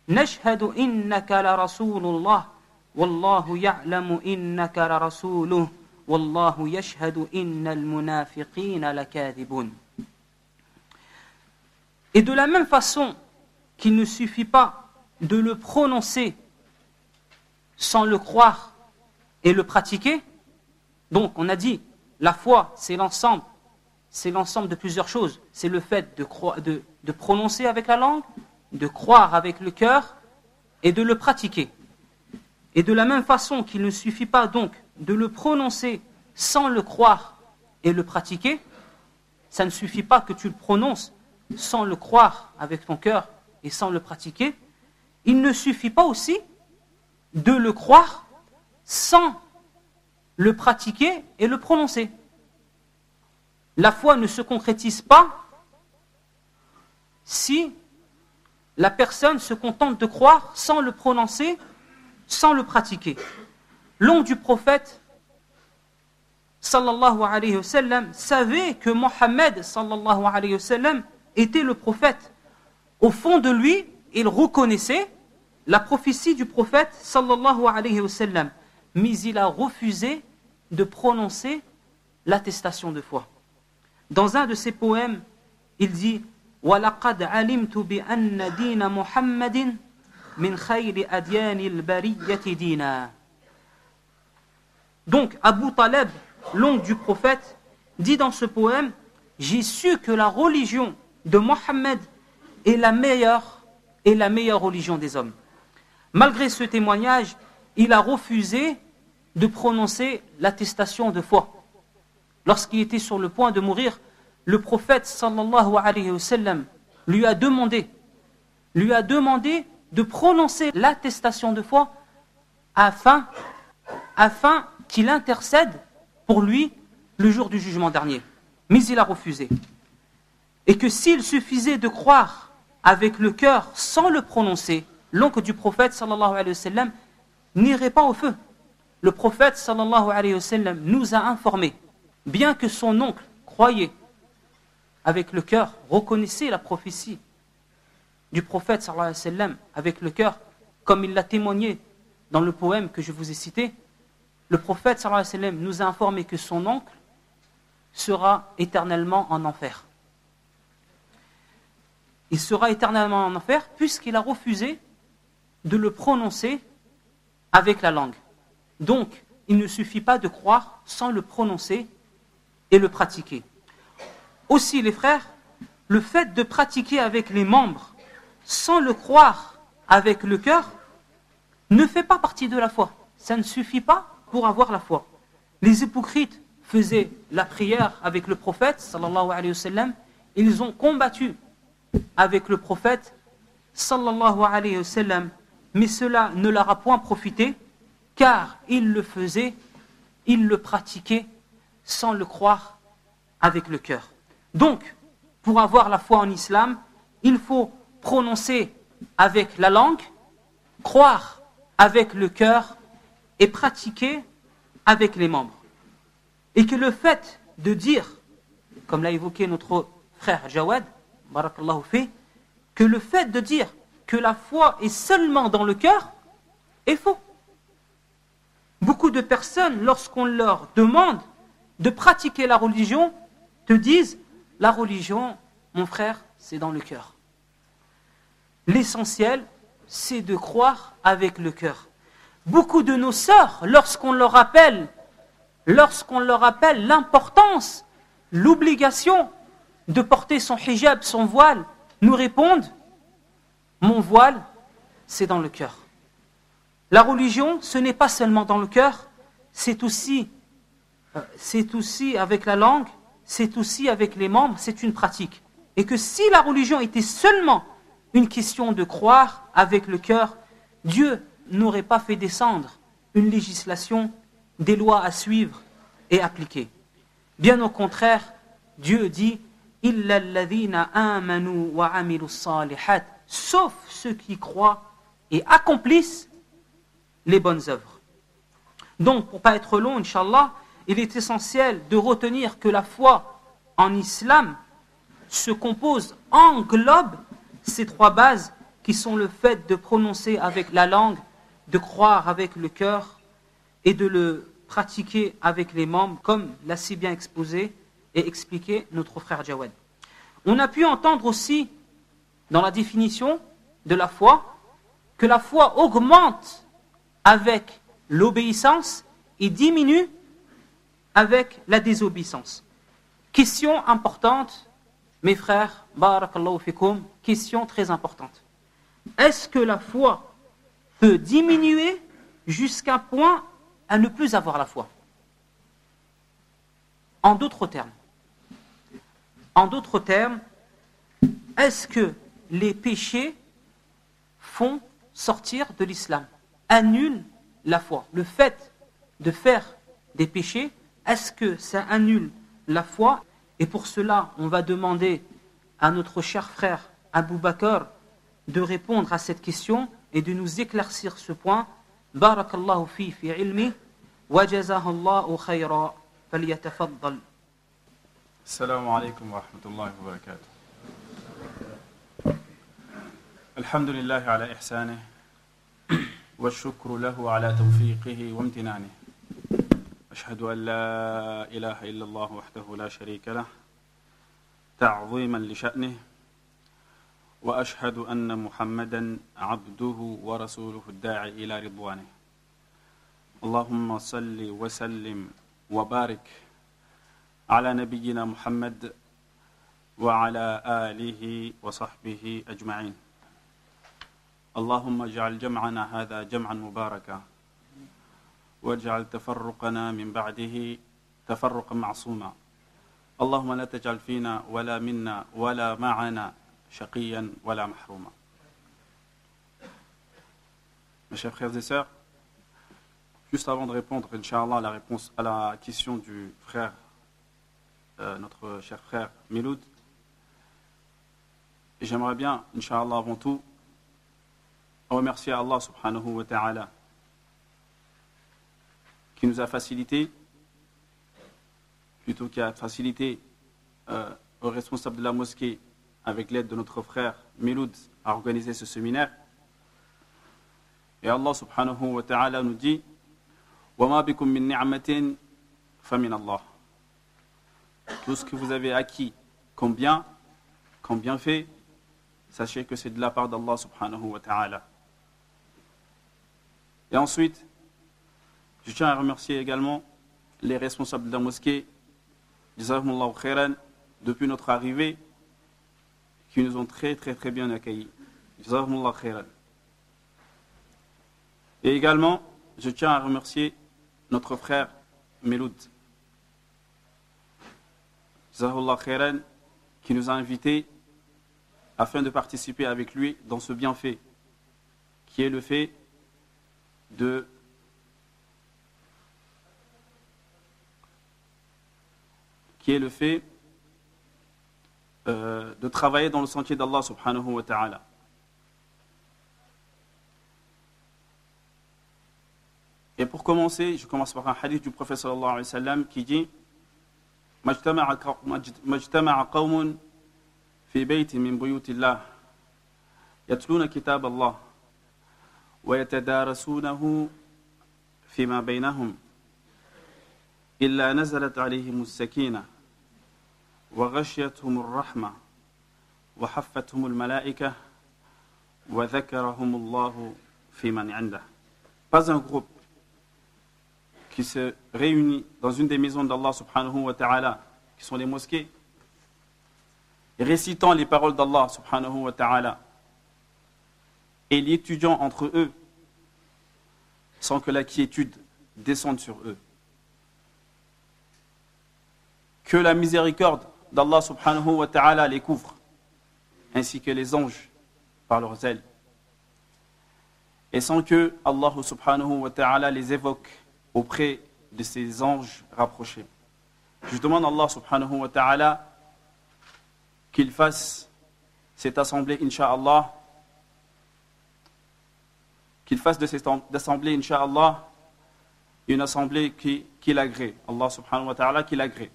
نشهد إنك لرسول الله والله يعلم إنك لرسوله والله يشهد إن المنافقين لكاذبون. Et de la même façon qu'il ne suffit pas de le prononcer sans le croire et le pratiquer, donc on a dit la foi c'est l'ensemble de plusieurs choses. C'est le fait de prononcer avec la langue, de croire avec le cœur et de le pratiquer. Et de la même façon qu'il ne suffit pas donc de le prononcer sans le croire et le pratiquer, ça ne suffit pas que tu le prononces sans le croire avec ton cœur et sans le pratiquer. Il ne suffit pas aussi de le croire sans le pratiquer et le prononcer. La foi ne se concrétise pas si la personne se contente de croire sans le prononcer, sans le pratiquer. L'oncle du prophète sallallahu alayhi wa sallam savait que Mohammed sallallahu alayhi wa sallam était le prophète. Au fond de lui, il reconnaissait la prophétie du prophète sallallahu alayhi wa sallam, mais il a refusé de prononcer l'attestation de foi. Dans un de ses poèmes, il dit وَلَقَدْ عَلِمْتُ بِأَنَّ دِينَ مُحَمَّدٍ مِنْ خَيْرِ أَدْيَانِ الْبَرِيَّةِ دِينًا. Donc, Abu Talib, l'oncle du prophète, dit dans ce poème, j'ai su que la religion de Mohammed est la meilleure religion des hommes. Malgré ce témoignage, il a refusé de prononcer l'attestation de foi. Lorsqu'il était sur le point de mourir, le prophète sallallahu alayhi wa sallam lui a demandé de prononcer l'attestation de foi afin qu'il intercède pour lui le jour du jugement dernier. Mais il a refusé. Et que s'il suffisait de croire avec le cœur sans le prononcer, l'oncle du prophète sallallahu alayhi wa sallam n'irait pas au feu. Le prophète sallallahu alayhi wa sallam nous a informé, bien que son oncle croyait avec le cœur, reconnaissait la prophétie du prophète sallallahu alayhi wa sallam avec le cœur, comme il l'a témoigné dans le poème que je vous ai cité, le prophète sallallahu alayhi wa sallam nous a informé que son oncle sera éternellement en enfer. Il sera éternellement en enfer puisqu'il a refusé de le prononcer avec la langue. Donc, il ne suffit pas de croire sans le prononcer et le pratiquer. Aussi, les frères, le fait de pratiquer avec les membres sans le croire avec le cœur ne fait pas partie de la foi. Ça ne suffit pas pour avoir la foi. Les hypocrites faisaient la prière avec le prophète, sallallahu alayhi wa sallam, ils ont combattu avec le prophète, sallallahu alayhi wa sallam, mais cela ne leur a point profité, car ils le faisaient, ils le pratiquaient sans le croire avec le cœur. Donc, pour avoir la foi en islam, il faut prononcer avec la langue, croire avec le cœur et pratiquer avec les membres. Et que le fait de dire, comme l'a évoqué notre frère Jawad, barakallahu fi, que le fait de dire que la foi est seulement dans le cœur est faux. Beaucoup de personnes, lorsqu'on leur demande de pratiquer la religion, te disent « La religion, mon frère, c'est dans le cœur. » L'essentiel, c'est de croire avec le cœur. Beaucoup de nos sœurs, lorsqu'on leur rappelle l'importance, l'obligation de porter son hijab, son voile, nous répondent « Mon voile, c'est dans le cœur. » La religion, ce n'est pas seulement dans le cœur, c'est aussi avec la langue, c'est aussi avec les membres, c'est une pratique. Et que si la religion était seulement une question de croire avec le cœur, Dieu n'aurait pas fait descendre une législation, des lois à suivre et appliquer. Bien au contraire, Dieu dit « Illa alladhina amanu wa amilu salihat » sauf ceux qui croient et accomplissent les bonnes œuvres. Donc, pour ne pas être long, Inch'Allah, il est essentiel de retenir que la foi en islam se compose, englobe ces trois bases qui sont le fait de prononcer avec la langue, de croire avec le cœur et de le pratiquer avec les membres, comme l'a si bien exposé et expliqué notre frère Jawad. On a pu entendre aussi, dans la définition de la foi, que la foi augmente avec l'obéissance et diminue avec la désobéissance. Question importante, mes frères, barakallahu fikum, question très importante. Est-ce que la foi peut diminuer jusqu'à point à ne plus avoir la foi. En d'autres termes, est-ce que les péchés font sortir de l'islam, annulent la foi? Le fait de faire des péchés, est-ce que ça annule la foi? Et pour cela, on va demander à notre cher frère Abu Bakr de répondre à cette question et de nous éclaircir ce point. Barakallahu fi ilmi wa jazahallahu khayra. Falyatafaddal. Assalamu alaikum wa rahmatullahi wa barakatuh. Alhamdulillah ala ihsanih wa shukru lahu ala tawfiqihi wa imtinanih. أشهد أن لا إله إلا الله وحده لا شريك له تعظيما لشأنه وأشهد أن محمدا عبده ورسوله الداعي إلى رضوانه اللهم صل وسلم وبارك على نبينا محمد وعلى آله وصحبه أجمعين اللهم اجعل جمعنا هذا جمعا مباركا واجعل تفرقنا من بعده تفرقا معصوما اللهم لا تجعل فينا ولا منا ولا معنا شقيا ولا محروما. Mes chers frères et sœurs, juste avant de répondre, Inch'Allah, la réponse à la question du frère, notre cher frère Miloud, j'aimerais bien, Inch'Allah, avant tout, remercier Allah subhanahu wa ta'ala qui nous a facilité, plutôt qui a facilité aux responsables de la mosquée, avec l'aide de notre frère Miloud, à organiser ce séminaire. Et Allah subhanahu wa ta'ala nous dit وَمَا بِكُم مِّن نِعْمَةٍ فَمِنَ اللَّهِ. Tout ce que vous avez acquis comme bien fait, sachez que c'est de la part d'Allah subhanahu wa ta'ala. Et ensuite, je tiens à remercier également les responsables de la mosquée, Jazakumullahu khairan, depuis notre arrivée, qui nous ont très très très bien accueillis. Jazakumullahu khairan. Et également, je tiens à remercier notre frère Miloud, Jazakumullahu khairan, qui nous a invités afin de participer avec lui dans ce bienfait, qui est le fait de travailler dans le sentier d'Allah subhanahu wa ta'ala. Et pour commencer, je commence par un hadith du prophète sallallahu alayhi wa sallam qui dit مَجْتَمَعَ قَوْمٌ فِي بَيْتٍ مِّن بُيُوتِ اللَّهِ يَتْلُونَ كِتَابَ اللَّهِ وَيَتَدَارَسُونَهُ فِيمَا بَيْنَهُمْ إِلَّا نَزَلَتْ عَلَيْهِمُ السَّكِينَةُ وغشيتهم الرحمة وحفتهم الملائكة وذكرهم الله في من عنده. Pas un groupe qui se réunit dans une des maisons d'Allah subhanahu wa ta'ala, qui sont les mosquées, et récitant les paroles d'Allah subhanahu wa ta'ala et l'étudiant entre eux sans que la quiétude descende sur eux. Que la miséricorde d'Allah subhanahu wa ta'ala les couvre, ainsi que les anges par leurs ailes, et sans que Allah subhanahu wa ta'ala les évoque auprès de ses anges rapprochés. Je demande à Allah subhanahu wa ta'ala qu'il fasse cette assemblée, incha'Allah, qu'il fasse de cette assemblée, incha'Allah, une assemblée qui l'agrée. Allah subhanahu wa ta'ala qui l'agrée.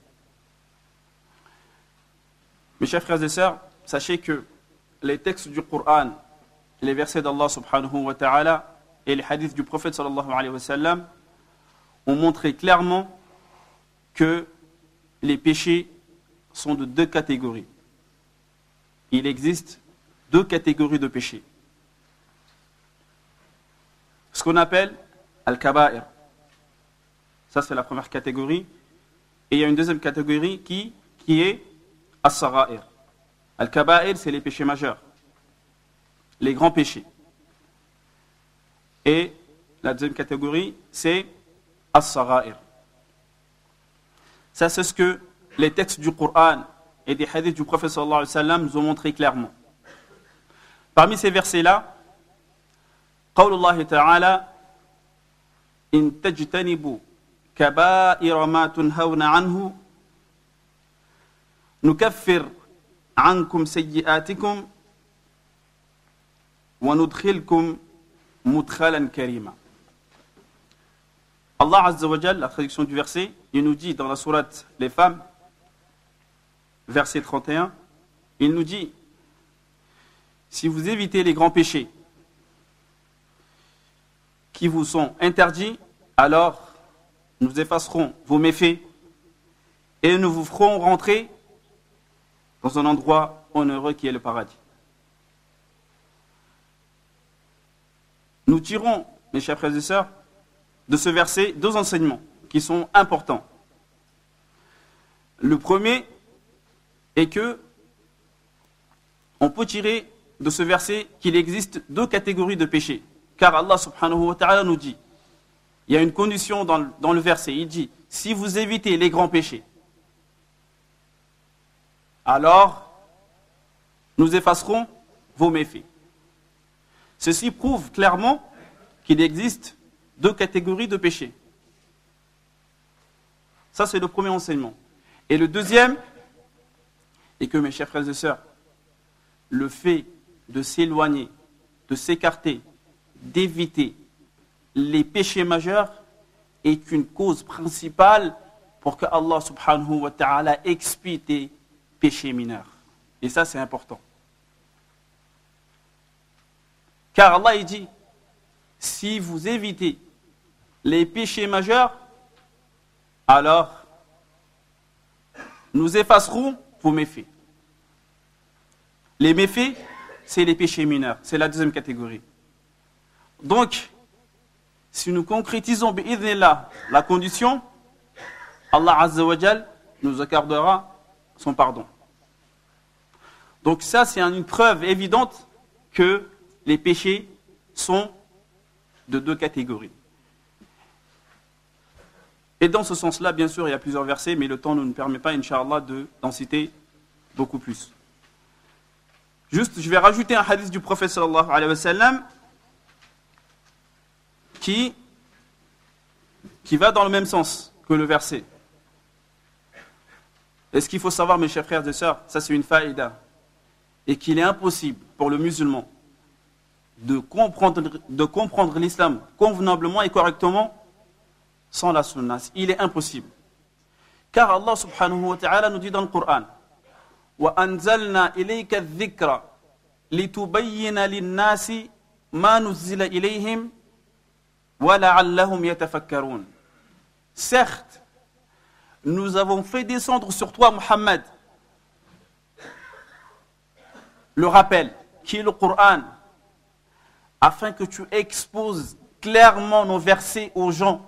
Mes chers frères et sœurs, sachez que les textes du Coran, les versets d'Allah subhanahu wa ta'ala et les hadiths du prophète sallallahu alayhi wa sallam ont montré clairement que les péchés sont de deux catégories. Il existe deux catégories de péchés. Ce qu'on appelle al-kaba'ir. Ça, c'est la première catégorie. Et il y a une deuxième catégorie qui est as-sagha'ir. Al-kaba'ir, c'est les péchés majeurs, les grands péchés. Et la deuxième catégorie, c'est as-sagha'ir. Ça, c'est ce que les textes du Coran et des hadiths du prophète sallallahu alayhi wa sallam nous ont montré clairement. Parmi ces versets-là, قول الله تعالى إن تجتنبوا كبائر ما تنهون عنه نكفر عنكم سيئاتكم وندخلكم مدخلا كريما. Allah Azza wa Jal, la traduction du verset, il nous dit dans la sourate Les Femmes, verset 31, il nous dit: si vous évitez les grands péchés qui vous sont interdits, alors nous effacerons vos méfaits et nous vous ferons rentrer dans un endroit onéreux qui est le paradis. Nous tirons, mes chers frères et sœurs, de ce verset deux enseignements qui sont importants. Le premier est que on peut tirer de ce verset qu'il existe deux catégories de péchés. Car Allah subhanahu wa ta'ala nous dit, il y a une condition dans le verset, il dit, si vous évitez les grands péchés, alors nous effacerons vos méfaits. Ceci prouve clairement qu'il existe deux catégories de péchés. Ça, c'est le premier enseignement. Et le deuxième est que, mes chers frères et sœurs, le fait de s'éloigner, de s'écarter, d'éviter les péchés majeurs est une cause principale pour que Allah subhanahu wa ta'ala expie tes péchés mineurs. Et ça, c'est important. Car Allah, il dit, si vous évitez les péchés majeurs, alors nous effacerons vos méfaits. Les méfaits, c'est les péchés mineurs, c'est la deuxième catégorie. Donc, si nous concrétisons bi'idhnillah la condition, Allah Azza wa Jal nous accordera son pardon. Donc ça, c'est une preuve évidente que les péchés sont de deux catégories. Et dans ce sens-là, bien sûr, il y a plusieurs versets, mais le temps ne nous permet pas, Inch'Allah, d'en citer beaucoup plus. Juste, je vais rajouter un hadith du prophète sallallahu alayhi wa sallam qui va dans le même sens que le verset. Et ce qu'il faut savoir, mes chers frères et sœurs, ça c'est une faïda, et qu'il est impossible pour le musulman de comprendre l'islam convenablement et correctement sans la sunna. Il est impossible. Car Allah subhanahu wa ta'ala nous dit dans le Coran: وَأَنزَلْنَا إِلَيْكَ الذِّكْرَ لِتُبَيِّنَ لِلنَّاسِ مَا نُزِّلَ إِلَيْهِمْ وَلَعَلَّهُمْ يَتَفَكَّرُونَ. Certes, nous avons fait descendre sur toi, Muhammad, le rappel, qui est le Coran, afin que tu exposes clairement nos versets aux gens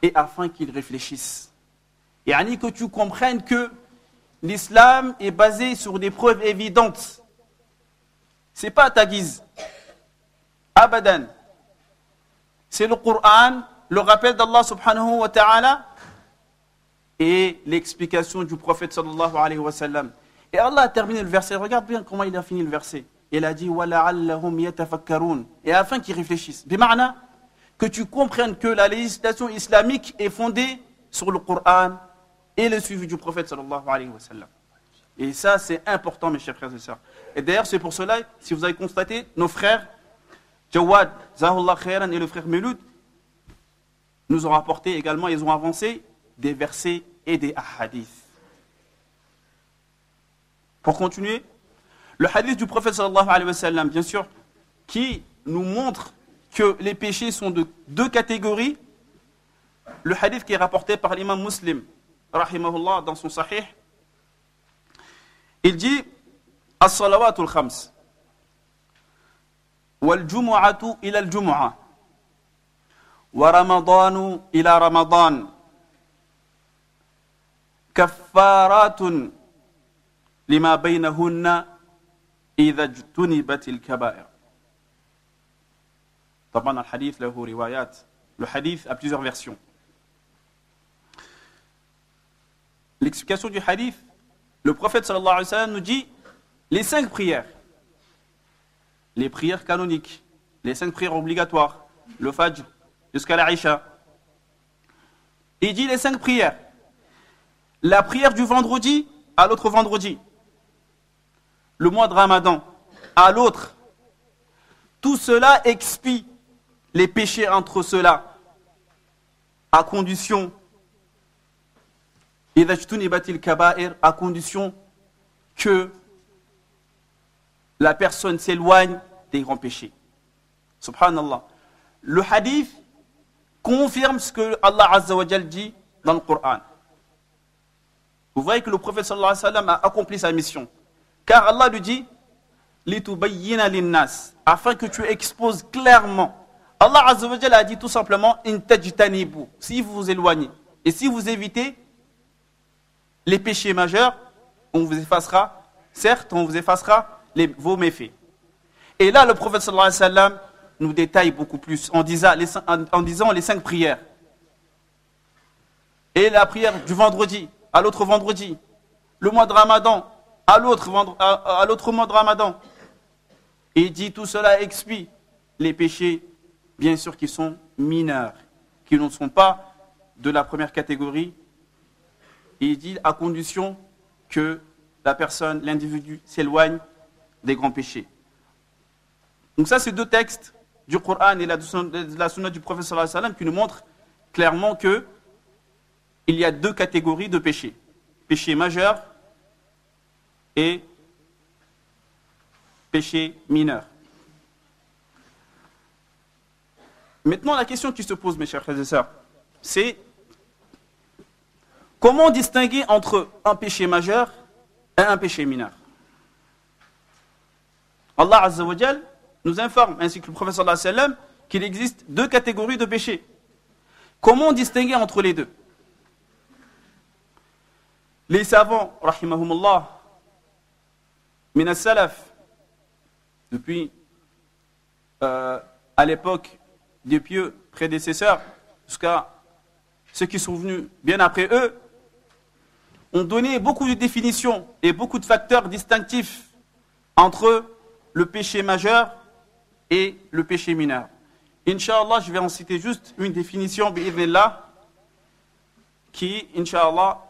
et afin qu'ils réfléchissent. Et yani que tu comprennes que l'islam est basé sur des preuves évidentes. C'est pas à ta guise. Abadan. C'est le Coran, le rappel d'Allah subhanahu wa ta'ala et l'explication du prophète sallallahu alayhi wa sallam. Et Allah a terminé le verset. Regarde bien comment il a fini le verset. Il a dit وَلَعَلَّهُمْ يَتَفَكَّرُونَ. Et afin qu'ils réfléchissent. Bima'na, que tu comprennes que la législation islamique est fondée sur le Coran et le suivi du prophète sallallahu alayhi wa sallam. Et ça, c'est important, mes chers frères et sœurs. Et d'ailleurs, c'est pour cela, si vous avez constaté, nos frères Jawad, Zahullah Khairan et le frère Meloud nous ont rapporté également, ils ont avancé des versets et des hadiths. Pour continuer, le hadith du prophète sallallahu alayhi wa sallam, bien sûr, qui nous montre que les péchés sont de deux catégories. Le hadith qui est rapporté par l'imam Muslim, rahimahullah, dans son sahih, il dit as-salawatul khams wal jumu'atu ila al-jumu'ah wa ramadanu ila ramadan kaffaratun lima baynahunna إذا اجتنبت الكبائر. طبعا الحديث له روايات. Le hadith a plusieurs versions. L'explication du hadith, le prophète sallallahu alayhi wa sallam nous dit les 5 prières. Les prières canoniques, les 5 prières obligatoires, le Fajr jusqu'à la Isha. Il dit les 5 prières. La prière du vendredi à l'autre vendredi. Le mois de Ramadan à l'autre. Tout cela expie les péchés entre ceux-là, à condition, à condition que la personne s'éloigne des grands péchés. Subhanallah. Le hadith confirme ce que Allah Azza wa Jal dit dans le Coran. Vous voyez que le prophète sallallahu alayhi wa sallam a accompli sa mission. Car Allah lui dit litubayyina linnas, afin que tu exposes clairement. Allah Azza wa Jal a dit tout simplement in tajtanibu, si vous vous éloignez et si vous évitez les péchés majeurs, on vous effacera, certes, on vous effacera vos méfaits. Et là, le prophète sallallahu alayhi wa sallam nous détaille beaucoup plus en disant les 5 prières. Et la prière du vendredi à l'autre vendredi, le mois de Ramadan à l'autre mois de Ramadan. Et il dit tout cela expie les péchés, bien sûr, qui sont mineurs, qui ne sont pas de la première catégorie. Et il dit à condition que la personne, l'individu, s'éloigne des grands péchés. Donc ça, c'est 2 textes du Coran et de la sunna du prophète sallallahu alayhi wa sallam qui nous montrent clairement que il y a 2 catégories de péchés. Péché majeur et péché mineur. Maintenant, la question qui se pose, mes chers frères et sœurs, c'est comment distinguer entre un péché majeur et un péché mineur. Allah Azza wa Jal nous informe, ainsi que le prophète sallallahu alayhi wa sallam, qu'il existe 2 catégories de péchés. Comment distinguer entre les 2? Les savants, rahimahumullah, min as-salaf, depuis à l'époque des pieux prédécesseurs, jusqu'à ceux qui sont venus bien après eux, ont donné beaucoup de définitions et beaucoup de facteurs distinctifs entre le péché majeur et le péché mineur. Inch'Allah, je vais en citer juste une définition, bi'idhnillah, qui, Inch'Allah,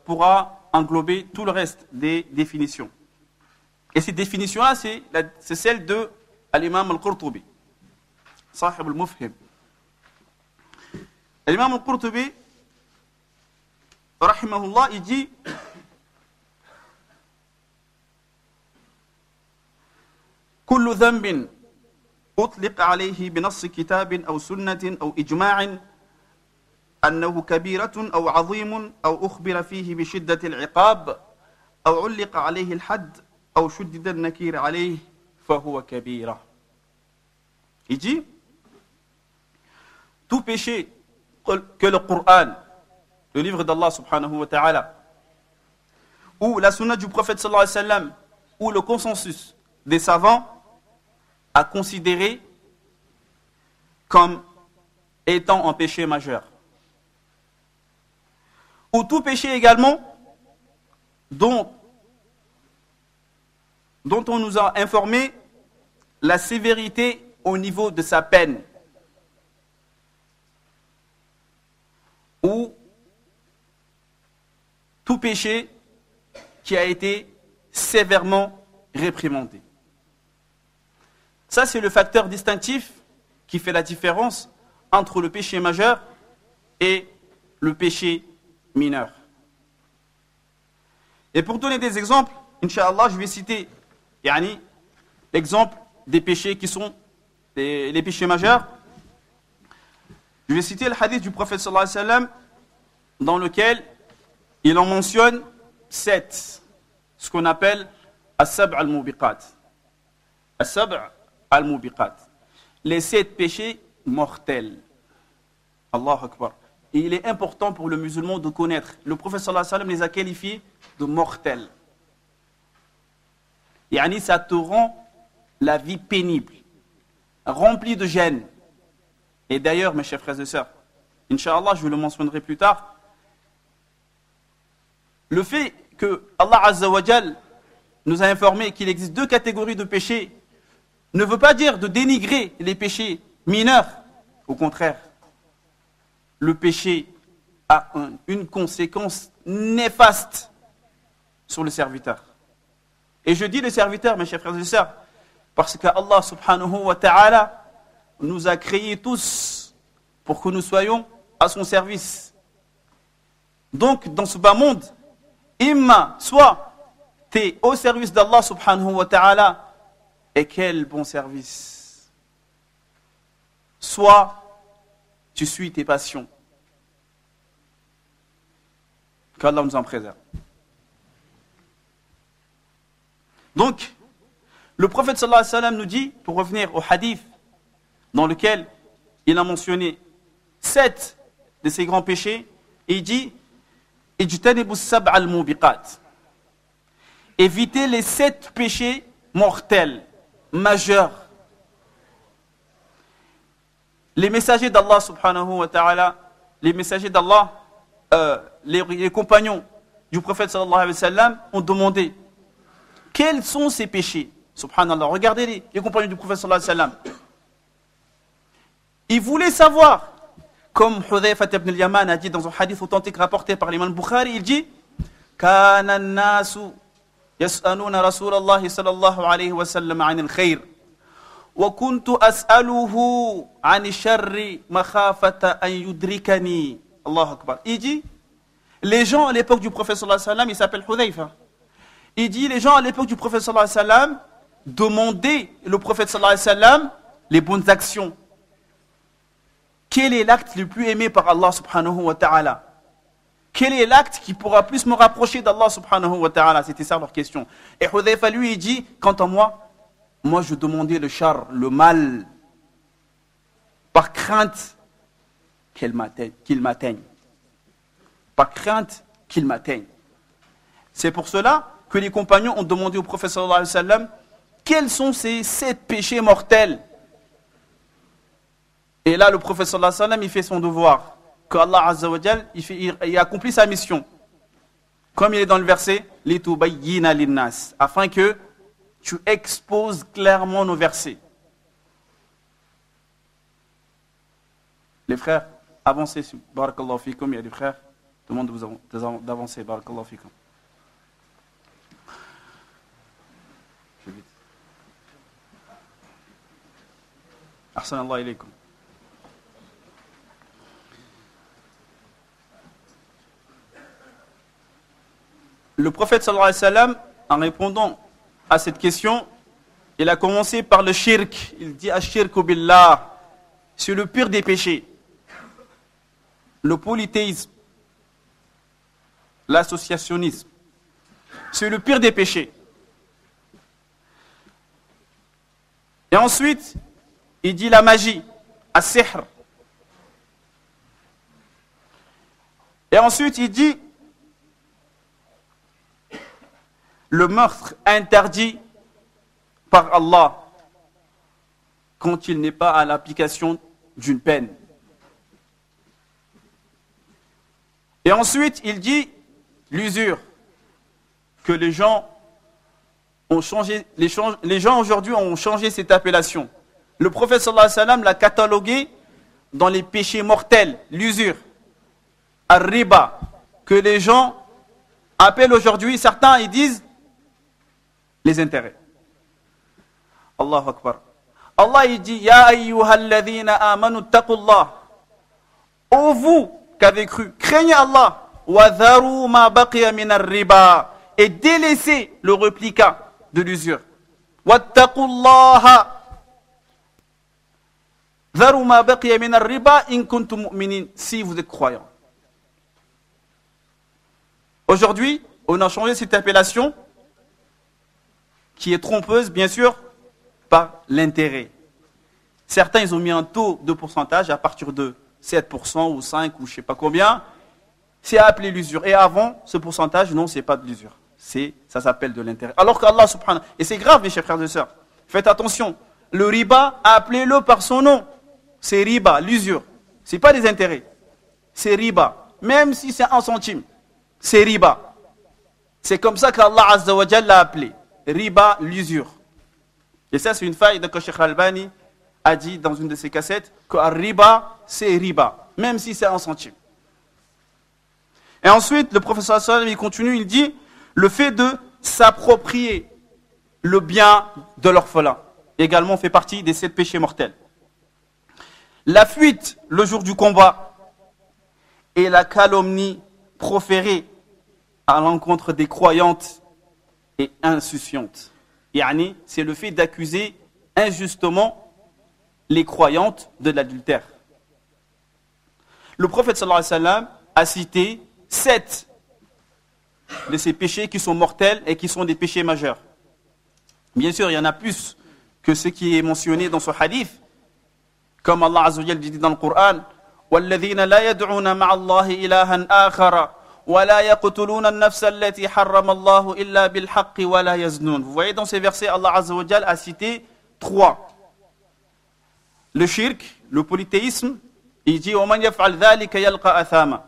pourra englober tout le reste des définitions. Et cette définition-là, c'est celle de l'imam al-Qurtubi, Sahib al-Mufhim. L'imam al-Qurtubi, rahimahullah, il dit كل ذنب أطلق عليه بنص كتاب أو سنة أو إجماع أنه كبيرة أو عظيم أو أخبر فيه بشدة العقاب أو علق عليه الحد أو شدد النكير عليه فهو كبيرة. Il dit tout péché que le Coran, le livre d'Allah subhanahu wa ta'ala, ou la sunna du prophète sallallahu alayhi wa sallam, ou le consensus des savants a considéré comme étant un péché majeur. Ou tout péché également dont on nous a informé la sévérité au niveau de sa peine. Ou tout péché qui a été sévèrement réprimandé. Ça, c'est le facteur distinctif qui fait la différence entre le péché majeur et le péché mineur. Et pour donner des exemples, Inch'Allah, je vais citer l'exemple des péchés qui sont les péchés majeurs. Je vais citer le hadith du prophète sallallahu alayhi wa sallam dans lequel il en mentionne 7, ce qu'on appelle as-sab' al-mubiqat. As-sab' al-mubiqat. Les 7 péchés mortels. Allahu Akbar. Et il est important pour le musulman de connaître. Le prophète sallallahu alayhi wa sallam les a qualifiés de mortels. Yani, ça te rend la vie pénible, remplie de gêne. Et d'ailleurs, mes chers frères et sœurs, Inch'Allah, je vous le mentionnerai plus tard, le fait que Allah Azza wa Jal nous a informé qu'il existe 2 catégories de péchés ne veut pas dire de dénigrer les péchés mineurs. Au contraire, le péché a une conséquence néfaste sur le serviteur. Et je dis le serviteur, mes chers frères et sœurs, parce qu'Allah subhanahu wa ta'ala nous a créés tous pour que nous soyons à son service. Donc, dans ce bas monde, soit tu es au service d'Allah subhanahu wa ta'ala, et quel bon service. Soit tu suis tes passions. Qu'Allah nous en préserve. Donc, le prophète sallallahu alayhi wa sallam nous dit, pour revenir au hadith, dans lequel il a mentionné 7 de ces grands péchés, et il dit, ijtanibu sab'a al-mubiqat. Évitez les 7 péchés mortels, majeurs. Les messagers d'Allah subhanahu wa ta'ala, les messagers d'Allah, les compagnons du prophète sallallahu alayhi wa sallam ont demandé quels sont ces péchés. Subhanallah, regardez les compagnons du prophète sallallahu alayhi wa sallam. Ils voulaient savoir, comme Hudhayfa ibn al-Yaman a dit dans un hadith authentique rapporté par l'imam Bukhari, il dit Kana an-nasu yas'aluna Rasulallah sallallahu alayhi wa sallam 'an al-khayr wa kuntu as'aluhu 'an ash-sharri makhafata an yudrikani. Allahu akbar. Il dit les gens à l'époque du prophète sallallahu alayhi wa sallam, il s'appelle Hudhayfa. Il dit les gens à l'époque du prophète sallallahu alayhi wa sallam demandaient le prophète sallallahu alayhi wa sallam les bonnes actions. Quel est l'acte le plus aimé par Allah subhanahu wa ta'ala? Quel est l'acte qui pourra plus me rapprocher d'Allah subhanahu wa ta'ala? C'était ça leur question. Et Hudhayfa lui, il dit, quant à moi je demandais le char, le mal, par crainte qu'il m'atteigne. Par crainte qu'il m'atteigne. C'est pour cela que les compagnons ont demandé au prophète sallallahu alayhi wa sallam quels sont ces 7 péchés mortels. Et là, le prophète sallallahu alayhi wa sallam, il fait son devoir. Que Allah Azza wa Jal, il accomplit sa mission. Comme il est dans le verset, litubayyina linnas, afin que tu exposes clairement nos versets. Les frères, avancez. Barakallahu fikum, il y a des frères. Demande d'avancer. Barakallahu fikum. Ahsanallahu ilaykum. Le prophète sallallahu alayhi wa sallam, en répondant à cette question, il a commencé par le shirk. Il dit ashirku billah, c'est le pire des péchés. Le polythéisme, l'associationnisme, c'est le pire des péchés. Et ensuite, il dit la magie, as-sihr. Et ensuite, il dit le meurtre interdit par Allah quand il n'est pas à l'application d'une peine. Et ensuite, il dit l'usure, que les gens ont changé, les gens aujourd'hui ont changé cette appellation. Le prophète sallallahu alayhi wa sallam l'a catalogué dans les péchés mortels, l'usure, ar-riba, que les gens appellent aujourd'hui, certains ils disent les intérêts. Allahu Akbar. Allah il dit Ya ayyuhalladhina amanu taqullah. Ô vous qu'avez cru, craignez Allah. Wa dharu ma baqiya min ar-riba. Et délaissez le réplica de l'usure. Wattaqullaha. Dharu ma baqiya min ar-riba in kuntum mu'minin. Si vous êtes croyants. Aujourd'hui, on a changé cette appellation qui est trompeuse, bien sûr, par l'intérêt. Certains, ils ont mis un taux de pourcentage à partir de 7% ou 5% ou je ne sais pas combien. C'est appelé l'usure. Et avant, ce pourcentage, non, ce n'est pas de l'usure. Ça s'appelle de l'intérêt. Alors qu'Allah subhanahu, et c'est grave mes chers frères et sœurs, faites attention, le riba, appelez-le par son nom, c'est riba, l'usure, c'est pas des intérêts, c'est riba, même si c'est 1 centime, c'est riba. C'est comme ça qu'Allah Azza wa Jalla l'a appelé, riba, l'usure. Et ça c'est une faille que Cheikh Al-Albani a dit dans une de ses cassettes, que riba, c'est riba, même si c'est 1 centime. Et ensuite, le professeur sallam, il continue, il dit, le fait de s'approprier le bien de l'orphelin, également fait partie des 7 péchés mortels. La fuite le jour du combat et la calomnie proférée à l'encontre des croyantes et insouciantes. Yani, c'est le fait d'accuser injustement les croyantes de l'adultère. Le prophète sallallahu alayhi wa sallam a cité 7 de ces péchés qui sont mortels et qui sont des péchés majeurs. Bien sûr, il y en a plus que ce qui est mentionné dans ce hadith. Comme Allah Azza wa Jalla dit dans le Coran, وَالَّذِينَ لَا يَدْعُونَ مَعَ اللَّهِ إِلَهًا آخَرَ وَلَا يَقْتُلُونَ النَّفْسَ الَّتِي حَرَّمَ اللَّهُ إِلَّا بِالْحَقِّ وَلَا يَزْنُونَ. Vous voyez dans ces versets, Allah Azza wa Jalla a cité 3. Le shirk, le polythéisme, il dit وَمَنْ يَفْعَلْ ذَلِكَ يَلْقَى أَثَامًا.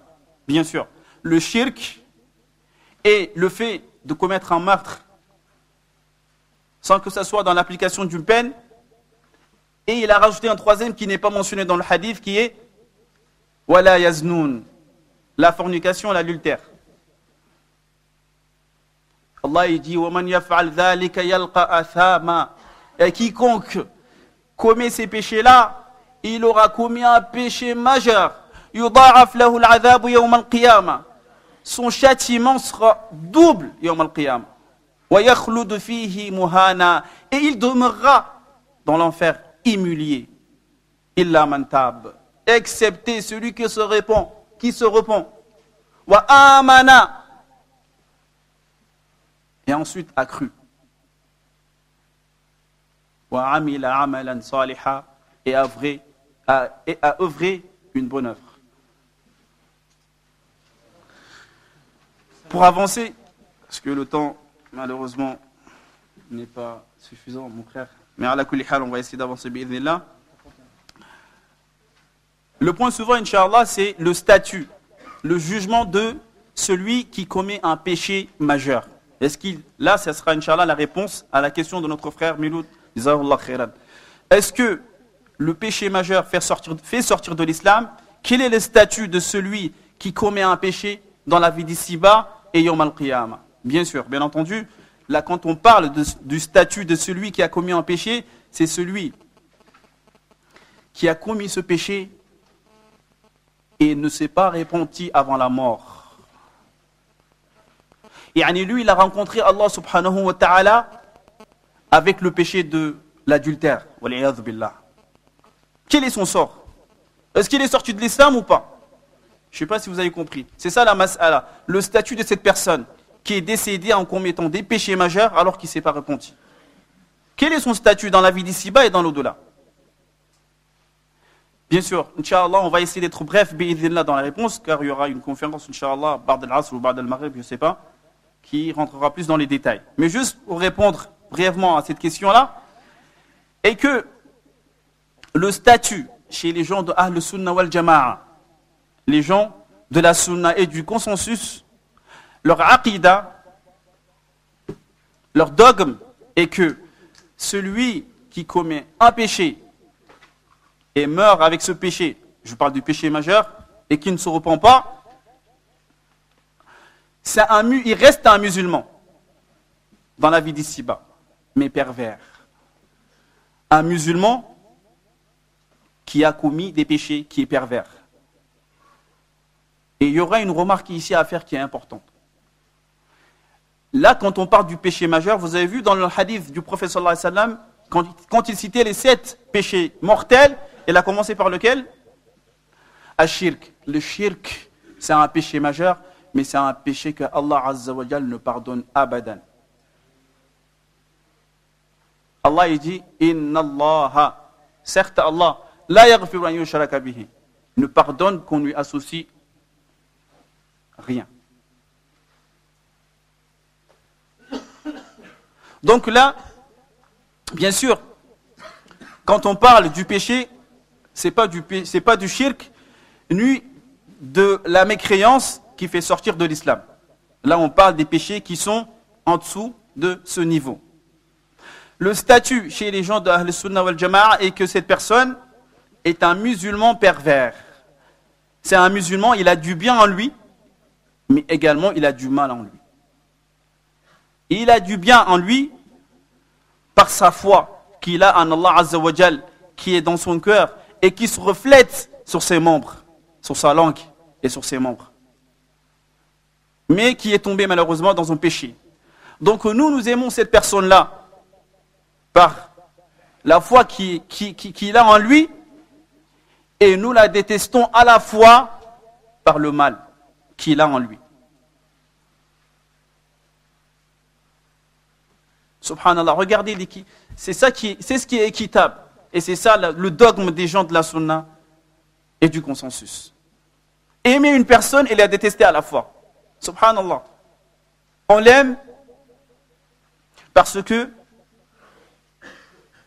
Bien sûr, le shirk et le fait de commettre un meurtre sans que ce soit dans l'application d'une peine. Et il a rajouté un 3e qui n'est pas mentionné dans le hadith, qui est wala yaznoun, la fornication, l'adultère. Allah il dit wa man yaf'al dhalika yalqa athama, et quiconque commet ces péchés-là, il aura commis un péché majeur. Yudha'af lahu al'adhab yawm al-qiyamah. Son châtiment sera double yawm al-qiyamah. Wa yakhlud fihi muhana, et il demeurera dans l'enfer humilié. Illa man tab, excepté celui qui se repent. Wa amana, et ensuite a cru. Wa amila amalan saliha, et a œuvré une bonne œuvre. Pour avancer, parce que le temps malheureusement n'est pas suffisant, mon frère, mais à la kulli hal, on va essayer d'avancer bi'idhnillah. Le point suivant, Inch'Allah, c'est le statut, le jugement de celui qui commet un péché majeur. Là, ça sera, Inch'Allah, la réponse à la question de notre frère Miloud. Est-ce que le péché majeur fait sortir de l'islam? Quel est le statut de celui qui commet un péché dans la vie d'ici-bas et Yawm al-Qiyamah? Bien sûr, bien entendu, là, quand on parle du statut de celui qui a commis un péché, c'est celui qui a commis ce péché et ne s'est pas repenti avant la mort. Et lui, il a rencontré Allah subhanahu wa ta'ala avec le péché de l'adultère. Wal'iyadhu billah. Quel est son sort? Est-ce qu'il est sorti de l'islam ou pas? Je ne sais pas si vous avez compris. C'est ça la mas'ala. Le statut de cette personne qui est décédée en commettant des péchés majeurs alors qu'il ne s'est pas repenti. Quel est son statut dans la vie d'ici-bas et dans l'au-delà? Bien sûr, Inch'Allah, on va essayer d'être bref, bi'idhnillah, dans la réponse, car il y aura une conférence, Inch'Allah, Ba'd al-Asr ou Ba'd al-Maghrib, je ne sais pas, qui rentrera plus dans les détails. Mais juste pour répondre brièvement à cette question-là, est que le statut chez les gens de Ahl Sunnah wal Jama'a, les gens de la Sunna et du consensus, leur aqidah, leur dogme est que celui qui commet un péché et meurt avec ce péché, je parle du péché majeur, et qui ne se repent pas, il reste un musulman dans la vie d'ici-bas, mais pervers. Un musulman qui a commis des péchés, qui est pervers. Et il y aura une remarque ici à faire qui est importante. Là, quand on parle du péché majeur, vous avez vu dans le hadith du prophète sallallahu alayhi wa sallam, quand il citait les 7 péchés mortels, il a commencé par lequel? Al-shirk. Le shirk, c'est un péché majeur, mais c'est un péché que Allah Azza wa Jal ne pardonne abadan. Allah il dit Inna Allah, certes Allah, la yaghfiru an yushraka bihi, ne pardonne qu'on lui associe rien. Donc là, bien sûr, quand on parle du péché, c'est pas du shirk, ni de la mécréance qui fait sortir de l'islam. Là, on parle des péchés qui sont en dessous de ce niveau. Le statut chez les gens de Ahl Sunnah wal Jama'a est que cette personne est un musulman pervers. C'est un musulman, il a du bien en lui, mais également il a du mal en lui. Il a du bien en lui par sa foi qu'il a en Allah Azza wa Jal, qui est dans son cœur et qui se reflète sur ses membres, sur sa langue et sur ses membres. Mais qui est tombé malheureusement dans un péché. Donc nous aimons cette personne-là par la foi qu'il a en lui, et nous la détestons à la fois par le mal qu'il a en lui. Subhanallah, regardez, c'est ce qui est équitable. Et c'est ça le dogme des gens de la sunna et du consensus. Aimer une personne et la détester à la fois. Subhanallah. On l'aime parce que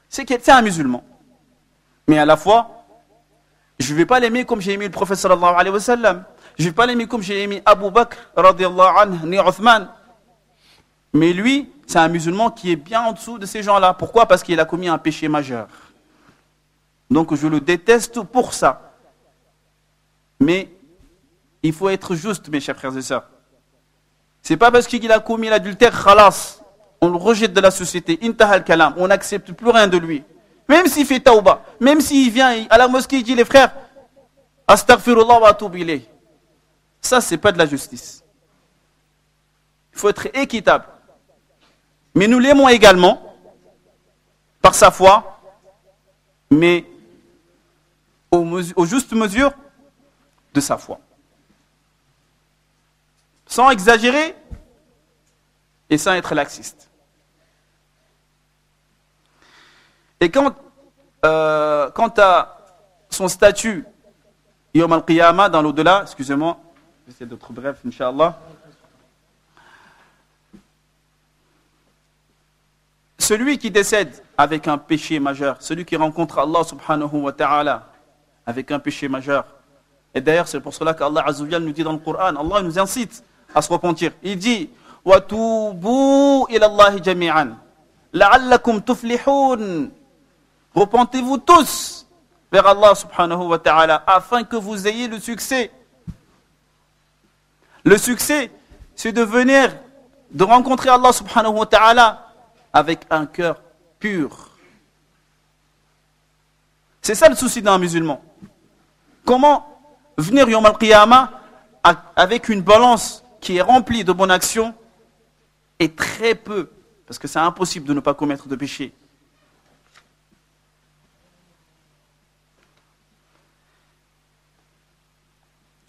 c'est un musulman. Mais à la fois, je ne vais pas l'aimer comme j'ai aimé le prophète sallallahu alayhi wa sallam. Je ne vais pas l'aimer comme j'ai aimé Abu Bakr radiyallahu anhu, ni Uthman. Mais lui, c'est un musulman qui est bien en dessous de ces gens-là. Pourquoi? Parce qu'il a commis un péché majeur. Donc je le déteste pour ça. Mais il faut être juste, mes chers frères et sœurs. C'est pas parce qu'il a commis l'adultère, khalas, on le rejette de la société, intahal kalam, on n'accepte plus rien de lui. Même s'il fait tauba, même s'il vient à la mosquée, il dit les frères, astaghfirullah wa atoub ilayh. Ça, c'est pas de la justice. Il faut être équitable. Mais nous l'aimons également par sa foi, mais aux justes mesures de sa foi. Sans exagérer et sans être laxiste. Et quant à son statut Yawm al-Qiyamah dans l'au-delà, excusez-moi, j'essaie d'être bref, Inch'Allah. Celui qui décède avec un péché majeur, celui qui rencontre Allah subhanahu wa ta'ala avec un péché majeur, et d'ailleurs c'est pour cela qu'Allah Azza wa Jalla nous dit dans le Coran, Allah nous incite à se repentir. Il dit وَتُوبُوا إِلَى اللَّهِ جَمِيعًا لَعَلَّكُمْ تُفْلِحُونَ. Repentez-vous tous vers Allah subhanahu wa ta'ala afin que vous ayez le succès. Le succès, c'est de rencontrer Allah subhanahu wa ta'ala avec un cœur pur. C'est ça le souci d'un musulman. Comment venir Yawm al-Qiyamah avec une balance qui est remplie de bonnes actions et très peu, parce que c'est impossible de ne pas commettre de péché.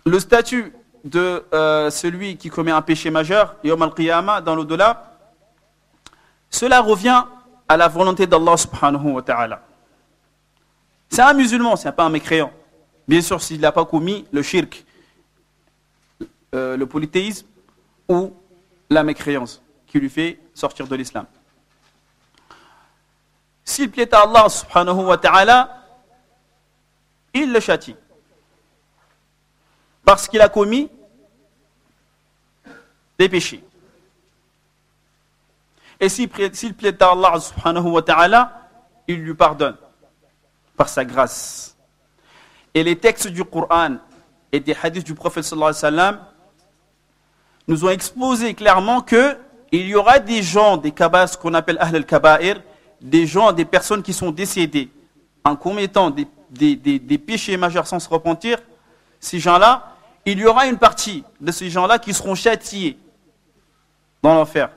Le statut de celui qui commet un péché majeur, Yawm al-Qiyamah, dans l'au-delà, cela revient à la volonté d'Allah subhanahu wa ta'ala. C'est un musulman, c'est pas un mécréant. Bien sûr, s'il n'a pas commis le shirk, le polythéisme ou la mécréance qui lui fait sortir de l'islam. S'il plaît à Allah subhanahu wa ta'ala, il le châtie. Parce qu'il a commis des péchés. Et s'il plaît à Allah subhanahu wa ta'ala, il lui pardonne par sa grâce. Et les textes du Coran et des hadiths du prophète sallallahu alayhi wa sallam nous ont exposé clairement qu'il y aura des gens, des kabas qu'on appelle Ahl al-Kaba'ir, des gens, des personnes qui sont décédées en commettant des péchés majeurs sans se repentir. Ces gens-là, il y aura une partie de ces gens-là qui seront châtiés dans l'enfer.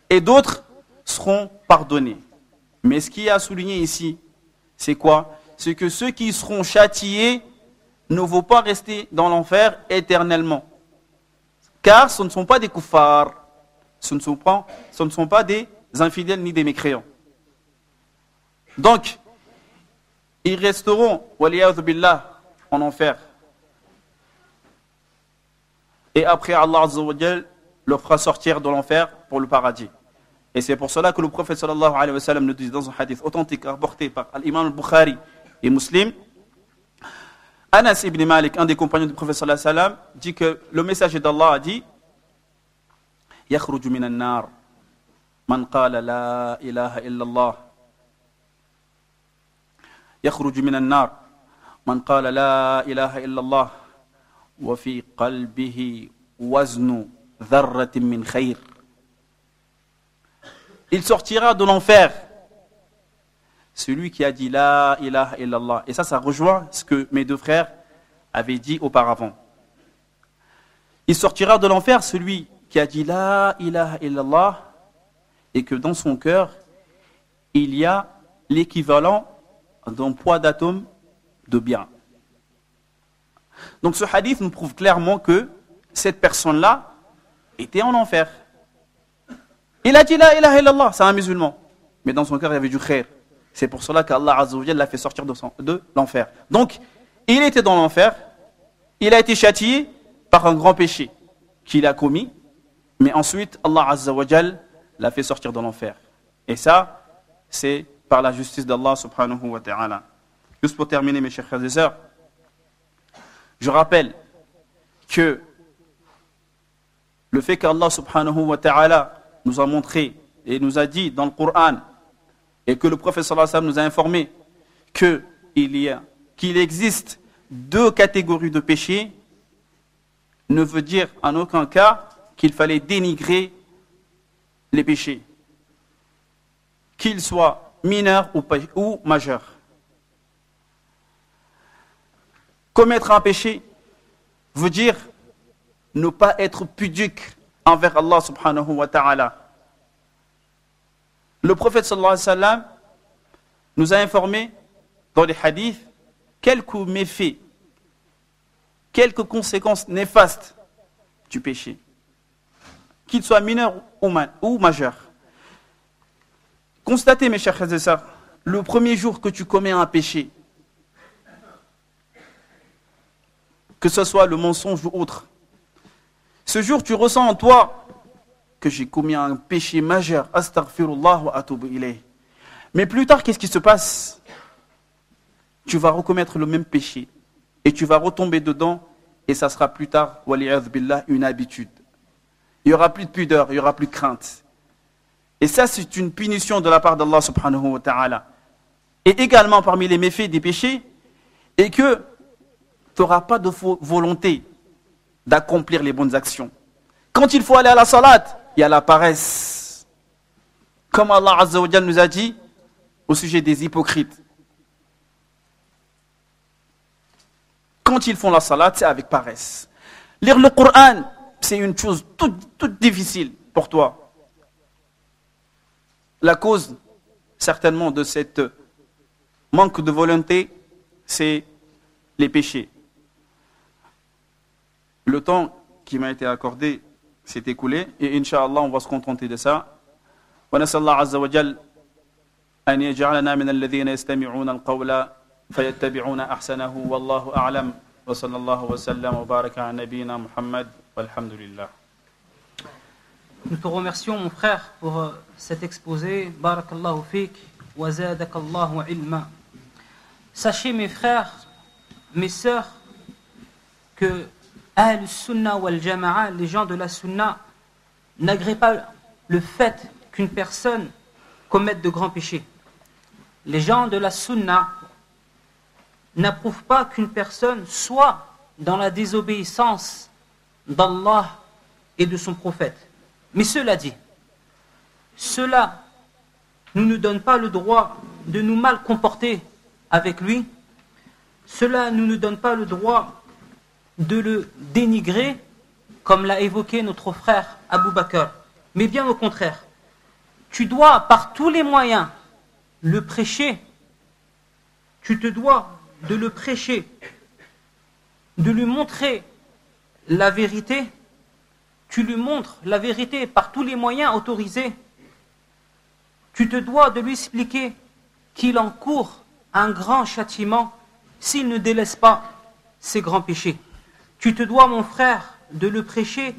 Et d'autres seront pardonnés. Mais ce qui est à souligner ici, c'est quoi? C'est que ceux qui seront châtiés ne vont pas rester dans l'enfer éternellement. Car ce ne sont pas des kuffars, ce ne sont pas des infidèles ni des mécréants. Donc, ils resteront, waliyadhu billah, en enfer. Et après, Allah Azza wa Jal leur fera sortir de l'enfer pour le paradis. Et c'est pour cela que le prophète sallallahu alayhi wa sallam nous dit dans un hadith authentique rapporté par l'imam al-Bukhari et Muslim, Anas ibn Malik, un des compagnons du prophète sallallahu alayhi wa sallam, dit que le messager d'Allah a dit يخرج من النار من قال لا إله إلا الله يخرج من النار من قال لا إله إلا الله وفي قلبه وزن ذرة من خير. Il sortira de l'enfer celui qui a dit la ilaha illallah. Et ça rejoint ce que mes deux frères avaient dit auparavant. Il sortira de l'enfer celui qui a dit la ilaha illallah et que dans son cœur il y a l'équivalent d'un poids d'atome de bien. Donc ce hadith nous prouve clairement que cette personne-là était en enfer. Il a dit la ilaha illallah, c'est un musulman, mais dans son cœur il y avait du khair. C'est pour cela qu'Allah Azza wa Jalla l'a fait sortir de l'enfer. Donc il était dans l'enfer, il a été châtié par un grand péché qu'il a commis, mais ensuite Allah Azza wa Jalla l'a fait sortir de l'enfer. Et ça, c'est par la justice d'Allah subhanahu wa ta'ala. Juste pour terminer, mes chers frères et sœurs, je rappelle que le fait qu'Allah subhanahu wa ta'ala nous a montré et nous a dit dans le Coran et que le prophète sallallahu alayhi wa sallam nous a informé qu'il existe deux catégories de péchés ne veut dire en aucun cas qu'il fallait dénigrer les péchés, qu'ils soient mineurs ou majeurs. Commettre un péché veut dire ne pas être pudique envers Allah subhanahu wa ta'ala. Le prophète sallallahu alayhi wa sallam nous a informé dans les hadiths quelques méfaits, quelques conséquences néfastes du péché, qu'il soit mineur ou majeur. Constatez, mes chers frères et sœurs, le premier jour que tu commets un péché, que ce soit le mensonge ou autre, ce jour tu ressens en toi que j'ai commis un péché majeur, astaghfirullah wa atubu ilayh. Mais plus tard, qu'est-ce qui se passe? Tu vas recommettre le même péché et tu vas retomber dedans et ça sera plus tard, waliyadh billah, une habitude. Il n'y aura plus de pudeur, il n'y aura plus de crainte. Et ça, c'est une punition de la part d'Allah subhanahu wa ta'ala. Et également parmi les méfaits des péchés, et que tu n'auras pas de volonté d'accomplir les bonnes actions. Quand il faut aller à la salat, il y a la paresse. Comme Allah Azza wa Jalla nous a dit au sujet des hypocrites. Quand ils font la salat, c'est avec paresse. Lire le Coran, c'est une chose toute difficile pour toi. La cause, certainement, de cette manque de volonté, c'est les péchés. Le temps qui m'a été accordé s'est écoulé et Inch'Allah, on va se contenter de ça. ونسأل الله عز وجل أن يجعلنا من الذين يستمعون القول فيتبعون أحسنه والله أعلم وصلى الله وسلم وبارك على نبينا محمد والحمد لله. Nous te remercions, mon frère, pour cet exposé. Barakallahu fik wa zadakallahu ilma. Sachez, mes frères, mes sœurs, que Ahl-Sunnah wal-Jama'a, les gens de la Sunna, n'agréent pas le fait qu'une personne commette de grands péchés. Les gens de la Sunna n'approuvent pas qu'une personne soit dans la désobéissance d'Allah et de son prophète. Mais cela dit, cela ne nous donne pas le droit de nous mal comporter avec lui. Cela ne nous donne pas le droit de le dénigrer, comme l'a évoqué notre frère Abu Bakr. Mais bien au contraire, tu dois par tous les moyens le prêcher. Tu te dois de le prêcher, de lui montrer la vérité. Tu lui montres la vérité par tous les moyens autorisés. Tu te dois de lui expliquer qu'il encourt un grand châtiment s'il ne délaisse pas ses grands péchés. Tu te dois, mon frère, de le prêcher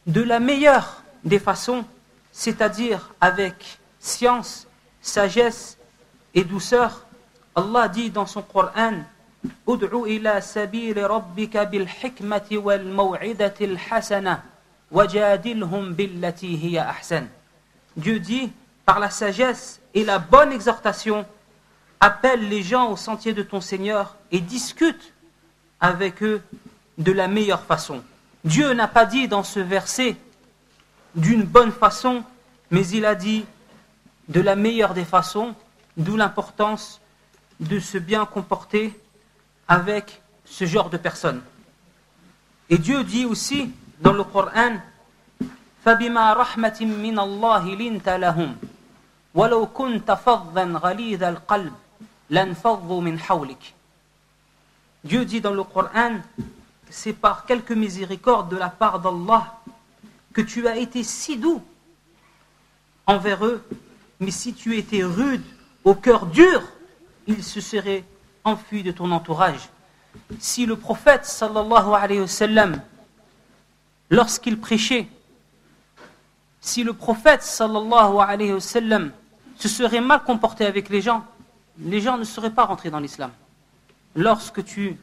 de la meilleure des façons c'est-à-dire avec science, sagesse et douceur. Allah dit dans son Coran: Ud'u ila sabili rabbika bil hikmati wal maw'idati al hasana wajadilhum billati hiya ahsan. Dieu dit, par la sagesse et la bonne exhortation, appelle les gens au sentier de ton Seigneur et discute avec eux de la meilleure façon. Dieu n'a pas dit dans ce verset d'une bonne façon, mais il a dit de la meilleure des façons, d'où l'importance de se bien comporter avec ce genre de personnes. Et Dieu dit aussi dans le Coran: فَبِمَا رَحْمَةٍ مِّنَ اللَّهِ لِنْتَ لَهُمْ وَلَوْ كُنْتَ فَظًّا غَلِيظَ الْقَلْبِ لَانفَضُّوا مِنْ حَوْلِكَ. Dieu dit dans le Coran: c'est par quelque miséricorde de la part d'Allah que tu as été si doux envers eux, mais si tu étais rude, au cœur dur, ils se seraient enfuis de ton entourage. Si le prophète sallallahu alayhi wa sallam, lorsqu'il prêchait, si le prophète sallallahu alayhi wa sallam se serait mal comporté avec les gens ne seraient pas rentrés dans l'islam. Lorsque tu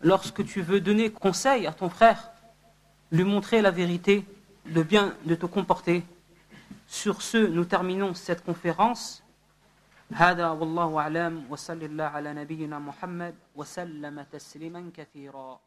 veux donner conseil à ton frère, lui montrer la vérité, le bien de te comporter. Sur ce, nous terminons cette conférence. هذا والله أعلم وصلى الله على نبينا محمد وسلم تسليما كثيرا.